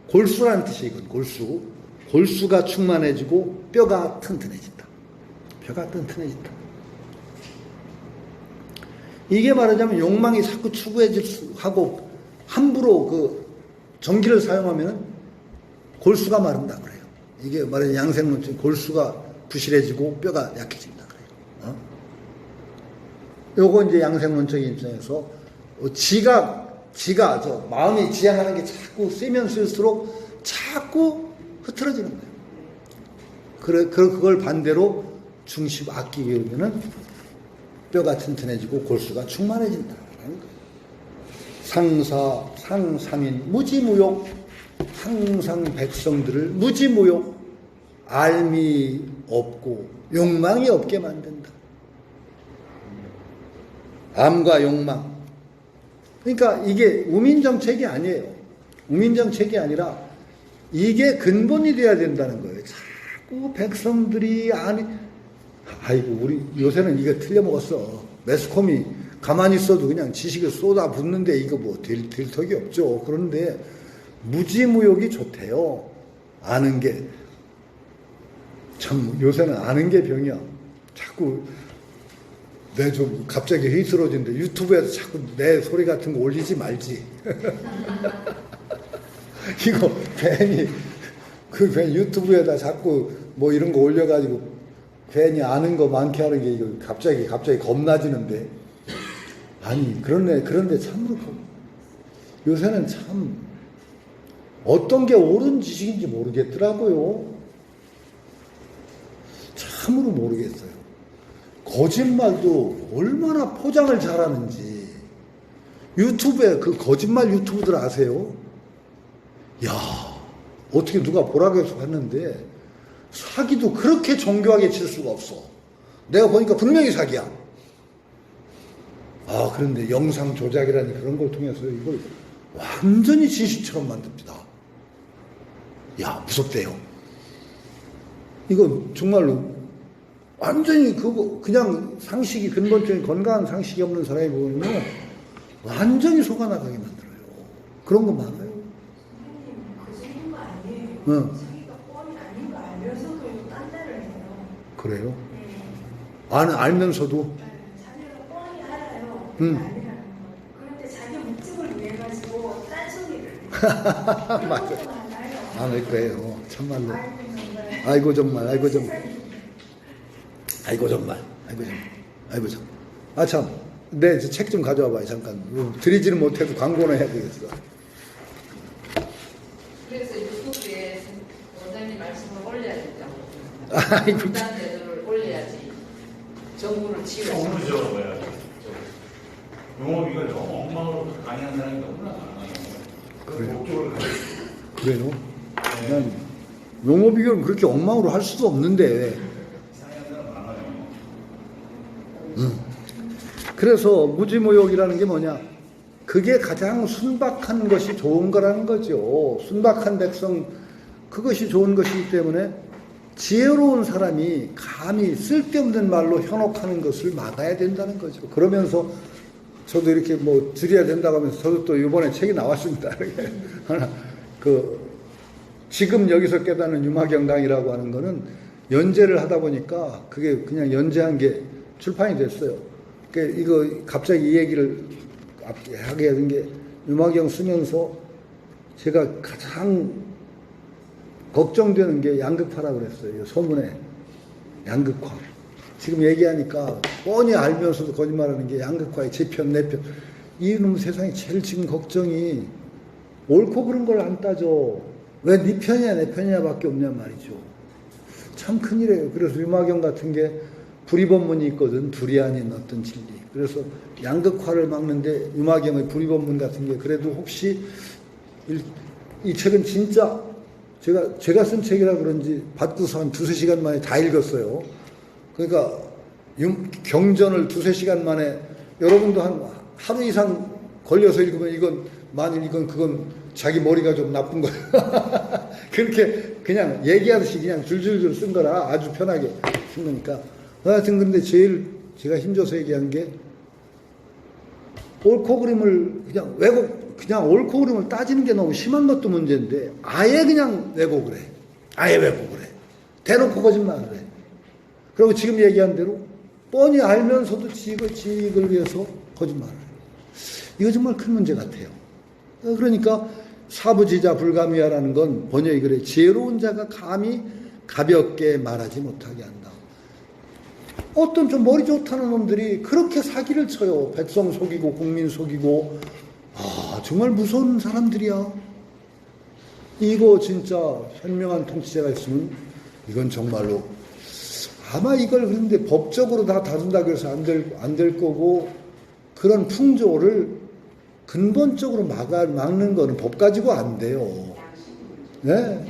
골수라는 뜻이 이건 골수. 골수가 충만해지고 뼈가 튼튼해진다. 뼈가 튼튼해진다. 이게 말하자면 욕망이 자꾸 추구하고 함부로 그 전기를 사용하면 골수가 마른다 그래요. 이게 말하자면 양생론적 골수가 부실해지고 뼈가 약해진다 그래요. 요거 이제 양생론적인 입장에서 지가 마음이 지향하는 게 자꾸 세면 쓸수록 자꾸 흐트러지는 거예요. 그걸 반대로 중심 아끼게 되면은 뼈가 튼튼해지고 골수가 충만해진다는 거예요. 상삼인 무지무욕, 항상 백성들을 무지무욕, 알미 없고 욕망이 없게 만든다. 암과 욕망. 그러니까 이게 우민정책이 아니에요. 우민정책이 아니라 이게 근본이 돼야 된다는 거예요. 자꾸 백성들이 아이고 우리 요새는 이거 틀려먹었어. 매스컴이 가만히 있어도 그냥 지식을 쏟아붓는데 이거 뭐 될 턱이 없죠. 그런데 무지무욕이 좋대요. 아는 게. 참 요새는 아는 게 병이야. 자꾸 내 좀 갑자기 회의스러워지는데 유튜브에서 자꾸 내 소리 같은 거 올리지 말지. 이거 괜히 괜히 유튜브에다 자꾸 뭐 이런 거 올려가지고 괜히 아는 거 많게 하는 게 이거 갑자기 겁나지는데. 아니 그런데 참으로 요새는 참 어떤 게 옳은 지식인지 모르겠더라고요. 참으로 모르겠어요. 거짓말도 얼마나 포장을 잘하는지. 유튜브에 그 거짓말 유튜브들 아세요? 야, 어떻게 누가 보라고 해서 봤는데 사기도 그렇게 정교하게 칠 수가 없어. 내가 보니까 분명히 사기야. 그런데 영상 조작이라니 그런 걸 통해서 이걸 완전히 진실처럼 만듭니다. 야, 무섭대요. 이거 정말로 완전히 그냥 상식이 근본적인 건강한 상식이 없는 사람이 보면 완전히 속아 나가게 만들어요. 그런 거 많아요. 선생님, 그 정도가 아니에요. 응. 자기가 뻔히 아닌 거 알면서도 이거 딴데를 해요. 그래요? 네. 알면서도? 네, 자기가 뻔히 알아요. 응. 아니라는 걸. 그런데 자기 목적을 위해 가지고 딴소리를. 맞아. 많을 거예요. 참말로. 아이고 아이고 정말. 정말. 참. 네, 책 좀 가져와 봐요. 잠깐. 드리지는 못해도 광고는 해야 되겠어. 그래서 유튜브에 원장님 말씀을 올려야 된다고. 아이고. 분단 제도를 올려야지 정부를 지원해서. 오늘저 뭐야 용어비가 너무 엉망으로 강의한 사람이 너무나 많아요. 그래요? 목적을 가지고 그래요? 난 용어 비교는 그렇게 엉망으로 할 수도 없는데. 이상한 사람 많아요. 그래서 무지무욕이라는 게 뭐냐? 그게 가장 순박한 것이 좋은 거라는 거죠. 순박한 백성, 그것이 좋은 것이기 때문에 지혜로운 사람이 감히 쓸데없는 말로 현혹하는 것을 막아야 된다는 거죠. 그러면서 저도 이렇게 뭐 줄여야 된다고 하면서 저도 또 이번에 책이 나왔습니다. 하나, 지금 여기서 깨닫는 유마경강이라고 하는 거는 연재를 하다 보니까 그게 그냥 연재한 게 출판이 됐어요. 그러니까 이거 갑자기 이 얘기를 하게 된 게 유마경 쓰면서 제가 가장 걱정되는 게 양극화라고 그랬어요. 소문에 양극화. 지금 얘기하니까 뻔히 알면서도 거짓말하는 게 양극화의 제 편, 내 편. 이놈 세상에 제일 지금 걱정이 옳고 그른 걸 안 따져. 왜 네 편이야 내 편이야밖에 없냐 말이죠. 참 큰일이에요. 그래서 유마경 같은 게 불이본문이 있거든. 둘이 아닌 어떤 진리. 그래서 양극화를 막는데 유마경의 불이본문 같은 게 그래도 혹시 이 책은 진짜 제가 쓴 책이라 그런지 받고서 한 2-3시간 만에 다 읽었어요. 그러니까 경전을 2-3시간 만에 여러분도 한 하루 이상 걸려서 읽으면 그건 자기 머리가 좀 나쁜 거예요. 그렇게 그냥 얘기하듯이 그냥 줄줄줄 쓴 거라 아주 편하게 쓴 거니까. 하여튼 근데 제일 제가 힘줘서 얘기한 게 옳고 그름을 그냥 옳고 그름을 따지는 게 너무 심한 것도 문제인데 아예 그냥 왜곡을 해. 아예 왜곡을 해. 대놓고 거짓말을 해. 그리고 지금 얘기한 대로 뻔히 알면서도 지익을 위해서 거짓말을 해. 이거 정말 큰 문제 같아요. 그러니까 사부지자 불가미하라는 건 번역이 그래. 지혜로운 자가 감히 가볍게 말하지 못하게 한다. 어떤 좀 머리 좋다는 놈들이 그렇게 사기를 쳐요. 백성 속이고 국민 속이고. 정말 무서운 사람들이야. 이거 진짜 현명한 통치자가 있으면 이건 정말로 아마 이걸 그런데 법적으로 다 다룬다고 해서 안 될 거고 그런 풍조를 근본적으로 막는 거는 법 가지고 안 돼요. 네?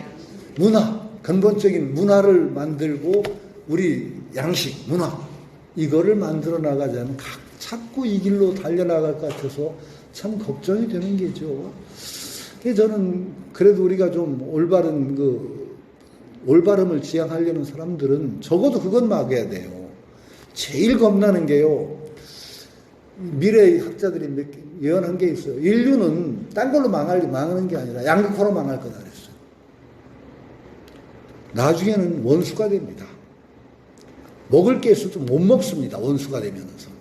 문화, 근본적인 문화를 만들고 우리 양식, 문화 이거를 만들어 나가자면 자꾸 이 길로 달려나갈 것 같아서 참 걱정이 되는 게죠. 저는 그래도 우리가 좀 올바름을 지향하려는 사람들은 적어도 그건 막아야 돼요. 제일 겁나는 게요. 미래 학자들이 예언한 게 있어요. 인류는 딴 걸로 망하는 게 아니라 양극화로 망할 거다 그랬어요. 나중에는 원수가 됩니다. 먹을 게 있어도 못 먹습니다. 원수가 되면서.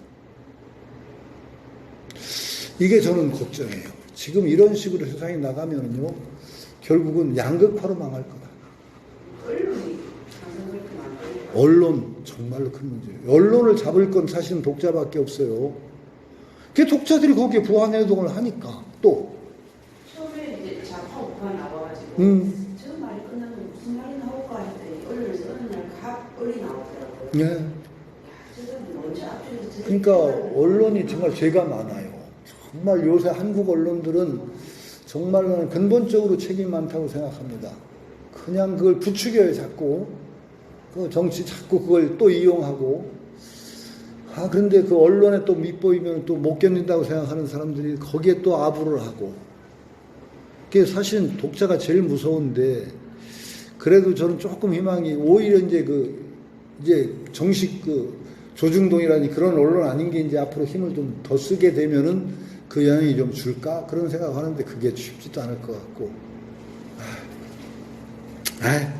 이게 저는 걱정이에요. 지금 이런 식으로 세상이 나가면요, 결국은 양극화로 망할 거다. 언론 정말로 큰 문제예요. 언론을 잡을 건 사실은 독자밖에 없어요. 그 독자들이 거기에 부안해동을 하니까 또 처음에 이제 좌파 우파 나와가지고 저 말이 끝나면 무슨 말이 나올까 했더니 언론에서 어느 날 갑을이 나오더라고요. 네. 저는 먼저 앞에서 그러니까 언론이 정말 죄가 많아요. 정말 요새 한국 언론들은 정말 근본적으로 책임이 많다고 생각합니다. 그냥 그걸 부추겨요, 자꾸. 그 정치 자꾸 그걸 또 이용하고. 그런데 그 언론에 또 밑보이면 또 못 견딘다고 생각하는 사람들이 거기에 또 아부를 하고. 그게 사실은 독자가 제일 무서운데, 그래도 저는 조금 희망이, 오히려 이제 정식 조중동이라니 그런 언론 아닌 게 이제 앞으로 힘을 좀 더 쓰게 되면은 그 영향이 좀 줄까? 그런 생각을 하는데 그게 쉽지도 않을 것 같고.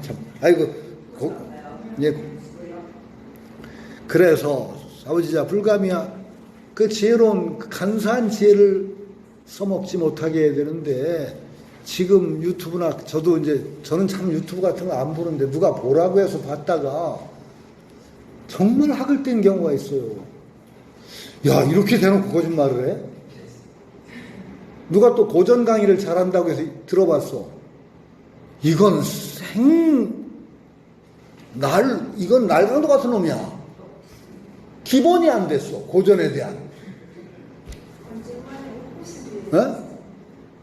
참. 예. 그래서, 사부지자 불가미하, 그 지혜로운, 간사한 지혜를 써먹지 못하게 해야 되는데, 지금 유튜브나, 저는 참 유튜브 같은 거 안 보는데, 누가 보라고 해서 봤다가, 정말 학을 뗀 경우가 있어요. 야, 이렇게 대놓고 거짓말을 해? 누가 또 고전 강의를 잘한다고 해서 들어봤어. 이건 이건 날강도 같은 놈이야. 기본이 안 됐어. 고전에 대한.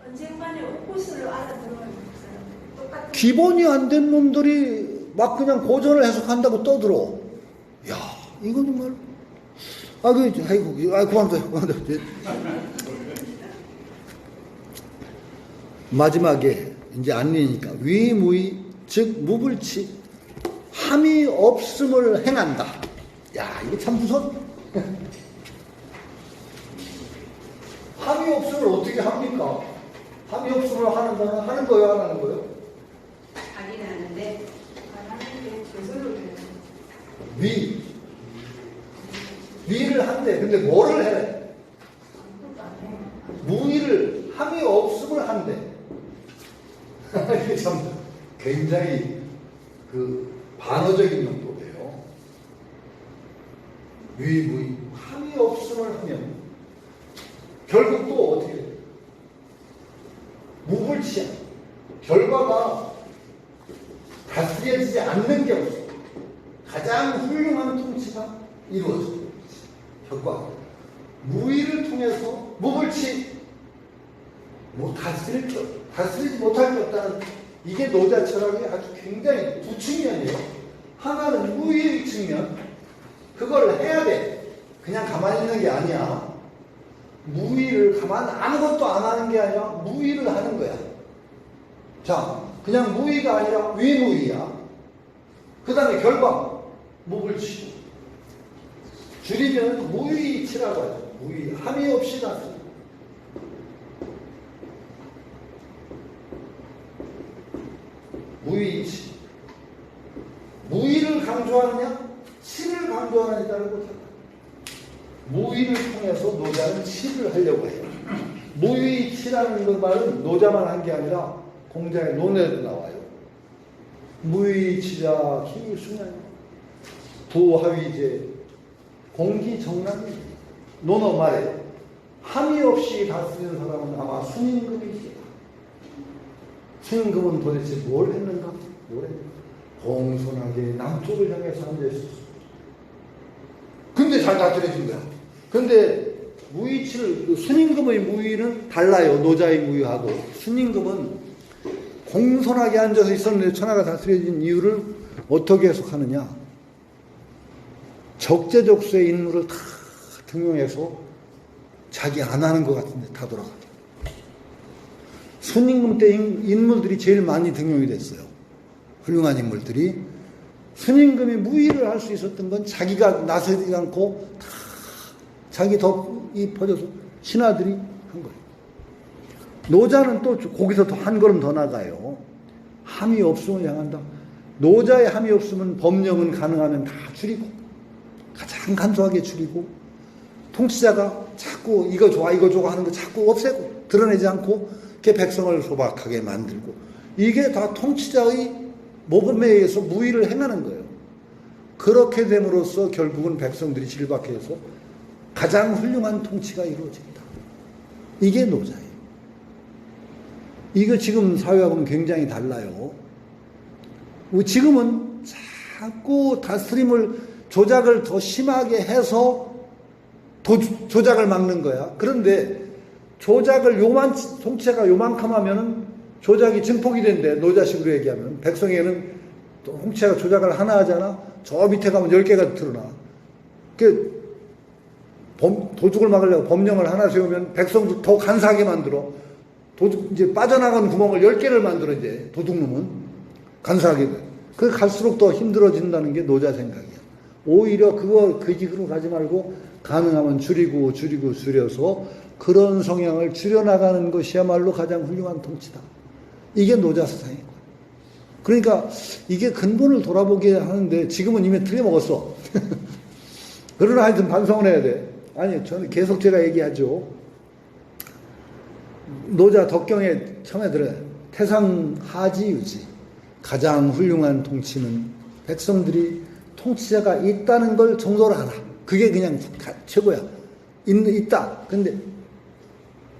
언젠간에 옷구슬을 알아들어야 똑같은 기본이 안 된 놈들이 막 그냥 고전을 해석한다고 떠들어. 야, 이건 정말. 그만둬. 마지막에 이제 안리니까 위무의 즉 무불치 함이 없음을 행한다. 야, 이게 참 무서워. 함이 없음을 어떻게 합니까? 함이 없음을 하는 거예요, 안 하는 거예요? 하긴 하는데 안 하는 게 저절로 돼요. 위를 한대. 근데 뭐를 해? 아무것도 안 해요. 무위를 함이 없음을 한대. 이게 참 굉장히 그 반어적인 용도예요. 위무위 함이 없음을 하면 결국 또 어떻게 돼요? 무불치야. 결과가 다스려지지 않는 게 없어. 가장 훌륭한 통치가 이루어져요. 결과 무위를 통해서 무불치 다스리지 못할 게 없다는 이게 노자 철학의 아주 굉장히 두 측면이에요. 하나는 무위의 측면, 그걸 해야 돼. 그냥 가만히 있는 게 아니야. 무위를 아무것도 안 하는 게 아니라 무위를 하는 거야. 자, 그냥 무위가 아니라 위무위야. 그 다음에 결과 무불치. 줄이면 무위치라고 하죠. 무위, 함이 없이 다스려. 무위치. 무위를 강조하느냐, 치를 강조하느냐에 따르고 달라. 무위를 통해서 노자는 치를 하려고 해요. 무위치라는 그 말은 노자만 한 게 아니라 공자의 논에도 나와요. 무위치자 힘이 수냐 부하위제 공기정란이 논어 말에 함이 없이 다스리는 사람은 아마 순임금이지. 순임금은 도대체 뭘 했는가? 공손하게 남쪽을 향해서 앉아있었어. 근데 잘 다스려준 거야. 근데 무위치를, 순임금의 무위는 달라요. 노자의 무위하고. 순임금은 공손하게 앉아서 있었는데 천하가 다스려진 이유를 어떻게 해석하느냐. 적재적소의 인물을 다 등용해서 자기 안 하는 것 같은데 다 돌아가게. 순임금 때 인물들이 제일 많이 등용이 됐어요. 훌륭한 인물들이. 순임금이 무위를 할 수 있었던 건 자기가 나서지 않고 다 자기 덕이 퍼져서 신하들이 한 거예요. 노자는 또 거기서 더 한 걸음 더 나가요. 함이 없음을 향한다. 노자의 함이 없으면 법령은 가능하면 다 줄이고, 가장 간소하게 줄이고, 통치자가 자꾸 이거 좋아 하는 거 자꾸 없애고, 드러내지 않고 이렇게 백성을 소박하게 만들고, 이게 다 통치자의 모범에 의해서 무위를 행하는 거예요. 그렇게 됨으로써 결국은 백성들이 질박해서 가장 훌륭한 통치가 이루어진다. 이게 노자예요. 이거 지금 사회하고는 굉장히 달라요. 지금은 자꾸 다스림을, 조작을 더 심하게 해서 조작을 막는 거야. 그런데 조작을 통치자가 요만큼 하면은 조작이 증폭이 된대. 노자식으로 얘기하면. 백성에는 통치자가 조작을 하나 하잖아. 저 밑에 가면 10개가 드러나. 도둑을 막으려고 법령을 하나 세우면 백성도 더 간사하게 만들어. 이제 빠져나가는 구멍을 10개를 만들어, 이제. 도둑놈은. 간사하게. 그 갈수록 더 힘들어진다는 게 노자 생각이야. 오히려 그 길로 가지 말고 가능하면 줄여서 그런 성향을 줄여나가는 것이야말로 가장 훌륭한 통치다. 이게 노자 사상이고. 그러니까 이게 근본을 돌아보게 하는데 지금은 이미 틀려먹었어. 그러나 하여튼 반성을 해야 돼. 아니, 저는 계속 제가 얘기하죠. 노자 덕경에 처음에 들어요. 태상하지유지. 가장 훌륭한 통치는 백성들이 통치자가 있다는 걸 정도로 알아. 그게 그냥 최고야. 있다. 근데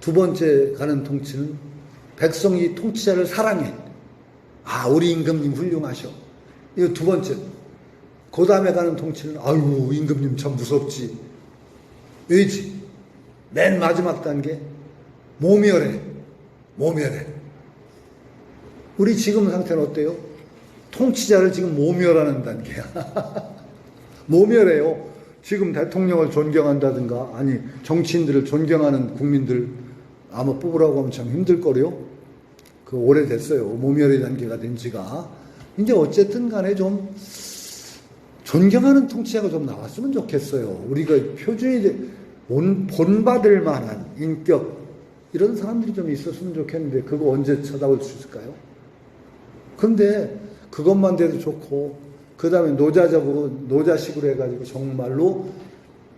두 번째 가는 통치는 백성이 통치자를 사랑해. 아, 우리 임금님 훌륭하셔. 이거 두 번째. 그 다음에 가는 통치는 아유, 임금님 참 무섭지. 왜지? 맨 마지막 단계 모멸해. 우리 지금 상태는 어때요? 통치자를 지금 모멸하는 단계야. 모멸해요. 지금 대통령을 존경한다든가, 아니 정치인들을 존경하는 국민들 아마 뽑으라고 하면 참 힘들 거래요. 그 오래됐어요. 모멸의 단계가 된 지가. 이제 어쨌든 간에 좀 존경하는 통치자가 좀 나왔으면 좋겠어요. 우리가 표준이 본받을 만한 인격, 이런 사람들이 좀 있었으면 좋겠는데 그거 언제 찾아올 수 있을까요? 그런데 그것만 돼도 좋고, 그 다음에 노자적으로, 노자식으로 해가지고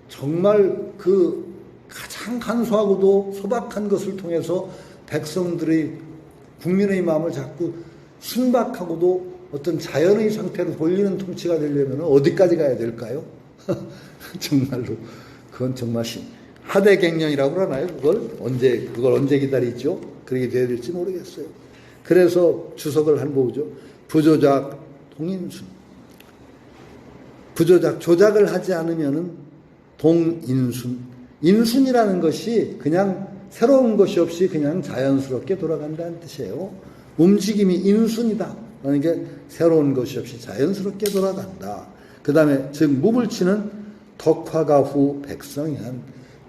정말 그 가장 간소하고도 소박한 것을 통해서 백성들의 국민의 마음을 자꾸 순박하고도 어떤 자연의 상태로 돌리는 통치가 되려면 어디까지 가야 될까요? 정말로 그건 정말 하대갱년이라고 그러나요? 그걸 언제 기다리죠? 그렇게 돼야 될지 모르겠어요. 그래서 주석을 한 보죠. 부조작 동인순. 부조작 조작을 하지 않으면은 동인순. 인순이라는 것이 그냥 새로운 것이 없이 그냥 자연스럽게 돌아간다는 뜻이에요. 움직임이 인순이다. 그러니까 새로운 것이 없이 자연스럽게 돌아간다. 그 다음에 즉 무불치는 덕화가 후 백성이 한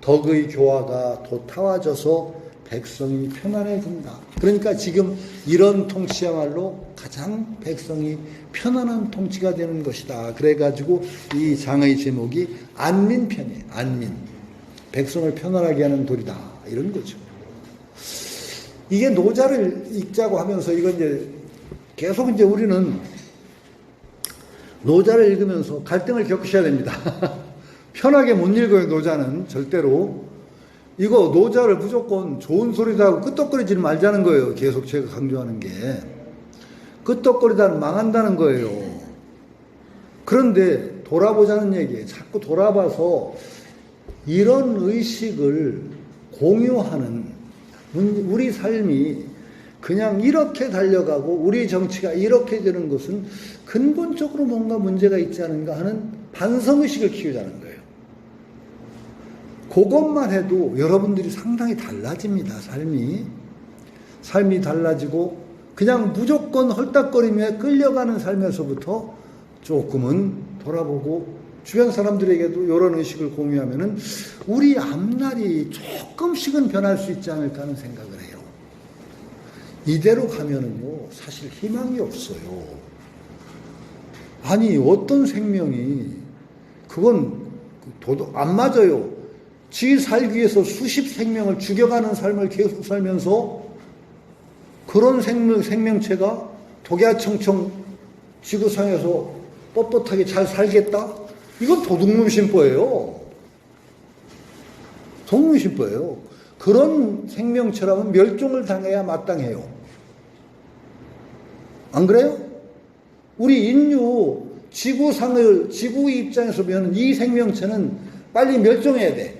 덕의 교화가 도타와져서 백성이 편안해진다. 그러니까 지금 이런 통치야말로 가장 백성이 편안한 통치가 되는 것이다. 그래가지고 이 장의 제목이 안민편이에요. 안민. 백성을 편안하게 하는 도리다. 이런 거죠. 이게 노자를 읽자고 하면서 이건 이제 계속 이제 우리는 노자를 읽으면서 갈등을 겪으셔야 됩니다. 편하게 못 읽어요, 노자는. 절대로. 이거 노자를 무조건 좋은 소리다 하고 끄떡거리지 말자는 거예요. 계속 제가 강조하는 게. 끄떡거리다는 망한다는 거예요. 그런데 돌아보자는 얘기예요. 자꾸 돌아봐서 이런 의식을 공유하는 우리 삶이 그냥 이렇게 달려가고 우리 정치가 이렇게 되는 것은 근본적으로 뭔가 문제가 있지 않은가 하는 반성의식을 키우자는 거예요. 그것만 해도 여러분들이 상당히 달라집니다. 삶이 달라지고 그냥 무조건 헐떡거리며 끌려가는 삶에서부터 조금은 돌아보고 주변 사람들에게도 이런 의식을 공유하면은 우리 앞날이 조금씩은 변할 수 있지 않을까 하는 생각을 해요. 이대로 가면은요, 사실 희망이 없어요. 아니, 어떤 생명이, 그건 안 맞아요. 지 살기 위해서 수십 생명을 죽여가는 삶을 계속 살면서 그런 생명체가 독야청청 지구상에서 뻣뻣하게 잘 살겠다? 이건 도둑놈 심보예요. 도둑놈 심보예요. 그런 생명체라면 멸종을 당해야 마땅해요. 안 그래요? 우리 인류 지구의 입장에서 보면 이 생명체는 빨리 멸종해야 돼.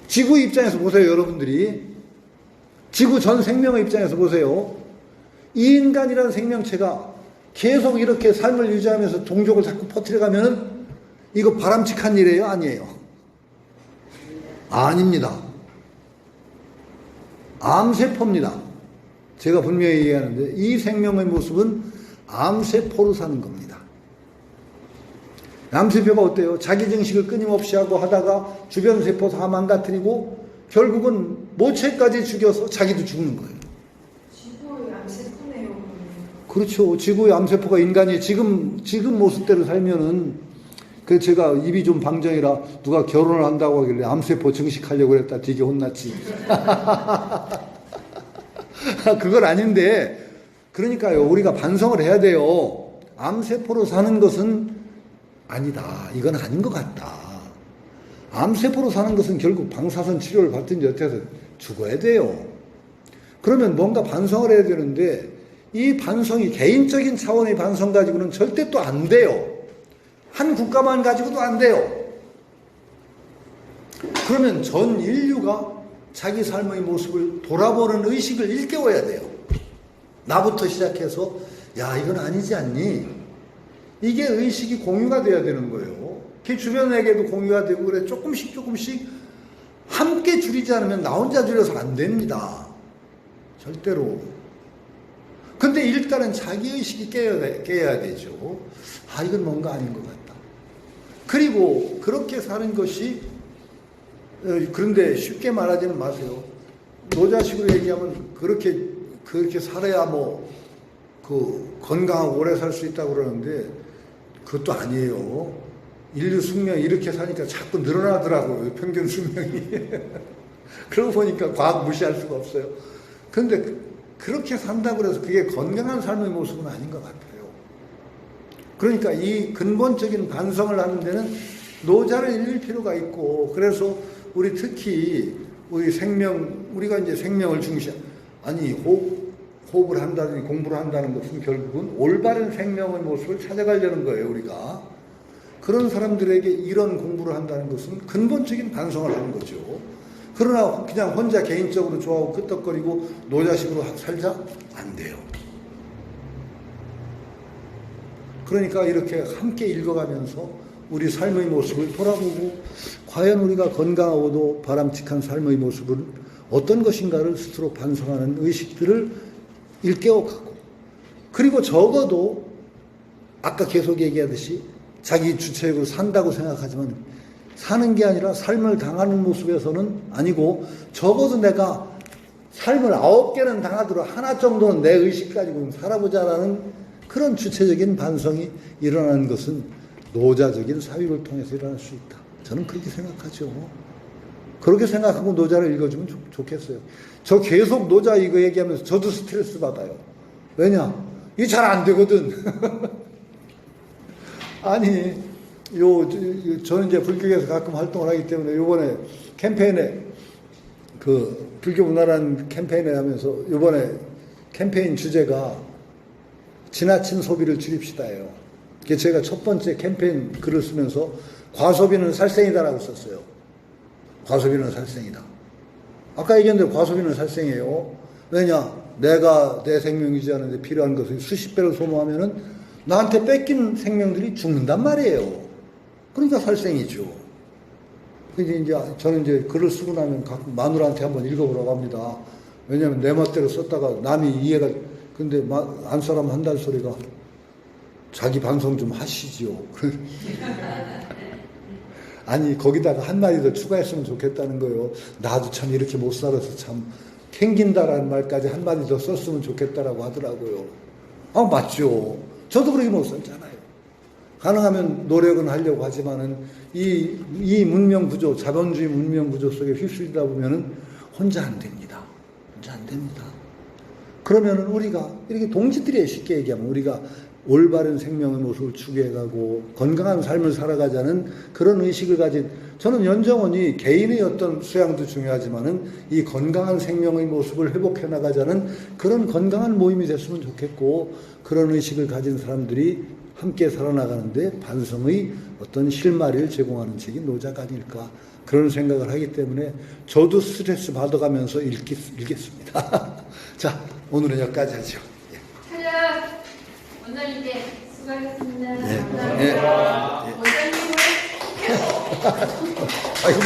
지구 입장에서 보세요, 여러분들이. 지구 전 생명의 입장에서 보세요. 이 인간이라는 생명체가 계속 이렇게 삶을 유지하면서 종족을 자꾸 퍼뜨려가면은 이거 바람직한 일이에요? 아니에요? 아닙니다. 암세포입니다. 제가 분명히 얘기하는데 이 생명의 모습은 암세포로 사는 겁니다. 암세포가 어때요? 자기 증식을 끊임없이 하고 하다가 주변 세포 다 망가뜨리고 결국은 모체까지 죽여서 자기도 죽는 거예요. 지구의 암세포네요. 그렇죠. 지구의 암세포가 인간이 지금 모습대로 살면은, 그 제가 입이 좀 방정이라 누가 결혼을 한다고 하길래 암세포 증식하려고 그랬다 되게 혼났지. 그건 아닌데, 그러니까요, 우리가 반성을 해야 돼요. 암세포로 사는 것은 아니다. 이건 아닌 것 같다. 암세포로 사는 것은 결국 방사선 치료를 받든지 어떻게 해서 죽어야 돼요. 그러면 뭔가 반성을 해야 되는데, 이 반성이 개인적인 차원의 반성 가지고는 절대 또 안 돼요. 한 국가만 가지고도 안 돼요. 그러면 전 인류가 자기 삶의 모습을 돌아보는 의식을 일깨워야 돼요. 나부터 시작해서 야, 이건 아니지 않니? 이게 의식이 공유가 돼야 되는 거예요. 그 주변에게도 공유가 되고 그래 조금씩 함께 줄이지 않으면 나 혼자 줄여서 안 됩니다. 절대로. 근데 일단은 자기의식이 깨야 되죠. 아, 이건 뭔가 아닌 것 같다. 그리고 그렇게 사는 것이, 그런데 쉽게 말하지는 마세요. 노자식으로 얘기하면 그렇게 살아야 건강하고 오래 살 수 있다고 그러는데 그것도 아니에요. 인류 수명이 이렇게 사니까 자꾸 늘어나더라고요. 평균 수명이. 그러고 보니까 과학 무시할 수가 없어요. 그런데 그렇게 산다고 해서 그게 건강한 삶의 모습은 아닌 것 같아요. 그러니까 이 근본적인 반성을 하는 데는 노자를 읽을 필요가 있고, 그래서 우리 특히 우리가 이제 생명을 아니 호흡을 한다든지 공부를 한다는 것은 결국은 올바른 생명의 모습을 찾아가려는 거예요, 우리가. 그런 사람들에게 이런 공부를 한다는 것은 근본적인 반성을 하는 거죠. 그러나 그냥 혼자 개인적으로 좋아하고 끄떡거리고 노자식으로 살자? 안 돼요. 그러니까 이렇게 함께 읽어가면서 우리 삶의 모습을 돌아보고, 과연 우리가 건강하고도 바람직한 삶의 모습은 어떤 것인가를 스스로 반성하는 의식들을 일깨워가고, 그리고 적어도 아까 계속 얘기하듯이 자기 주체적으로 산다고 생각하지만 사는 게 아니라 삶을 당하는 모습에서는 아니고, 적어도 내가 삶을 9개는 당하도록 하나 정도는 내 의식 가지고 살아보자라는 그런 주체적인 반성이 일어나는 것은 노자적인 사유를 통해서 일어날 수 있다. 저는 그렇게 생각하죠. 그렇게 생각하고 노자를 읽어주면 좋겠어요. 저 계속 노자 이거 얘기하면서 저도 스트레스 받아요. 왜냐? 이게 잘 안 되거든. 아니, 저는 이제 불교계에서 가끔 활동을 하기 때문에 요번에 캠페인에, 불교 문화라는 캠페인에 하면서 요번에 캠페인 주제가 지나친 소비를 줄입시다예요. 그게 제가 첫 번째 캠페인 글을 쓰면서 과소비는 살생이다라고 썼어요. 과소비는 살생이다. 아까 얘기한 대로 과소비는 살생이에요. 왜냐? 내가 내 생명 유지하는데 필요한 것을 수십 배로 소모하면은 나한테 뺏긴 생명들이 죽는단 말이에요. 그러니까 살생이죠. 그래서 이제 저는 이제 글을 쓰고 나면 가끔 마누라한테 한번 읽어보라고 합니다. 왜냐하면 내 멋대로 썼다가 남이 이해가, 근데 안 사람 한다는 소리가 자기 반성 좀 하시지요. 아니, 거기다가 한마디 더 추가했으면 좋겠다는 거예요. 나도 참 이렇게 못 살아서 참 캥긴다라는 말까지 한마디 더 썼으면 좋겠다라고 하더라고요. 맞죠. 저도 그렇게 못 살잖아요. 가능하면 노력은 하려고 하지만은 이 문명 구조, 자본주의 문명 구조 속에 휩쓸리다 보면은 혼자 안 됩니다. 혼자 안 됩니다. 그러면은 우리가 이렇게 동지들이 쉽게 얘기하면 우리가 올바른 생명의 모습을 추구해가고 건강한 삶을 살아가자는 그런 의식을 가진, 저는 연정원이 개인의 어떤 수양도 중요하지만은 이 건강한 생명의 모습을 회복해 나가자는 그런 건강한 모임이 됐으면 좋겠고, 그런 의식을 가진 사람들이 함께 살아나가는데 반성의 어떤 실마리를 제공하는 책이 노자가 아닐까, 그런 생각을 하기 때문에 저도 스트레스 받아가면서 읽겠습니다. 자, 오늘은 여기까지 하죠. 탈락 원장님께 수고하셨습니다. 네. 감사합니다. 네. 원장님을 아이고,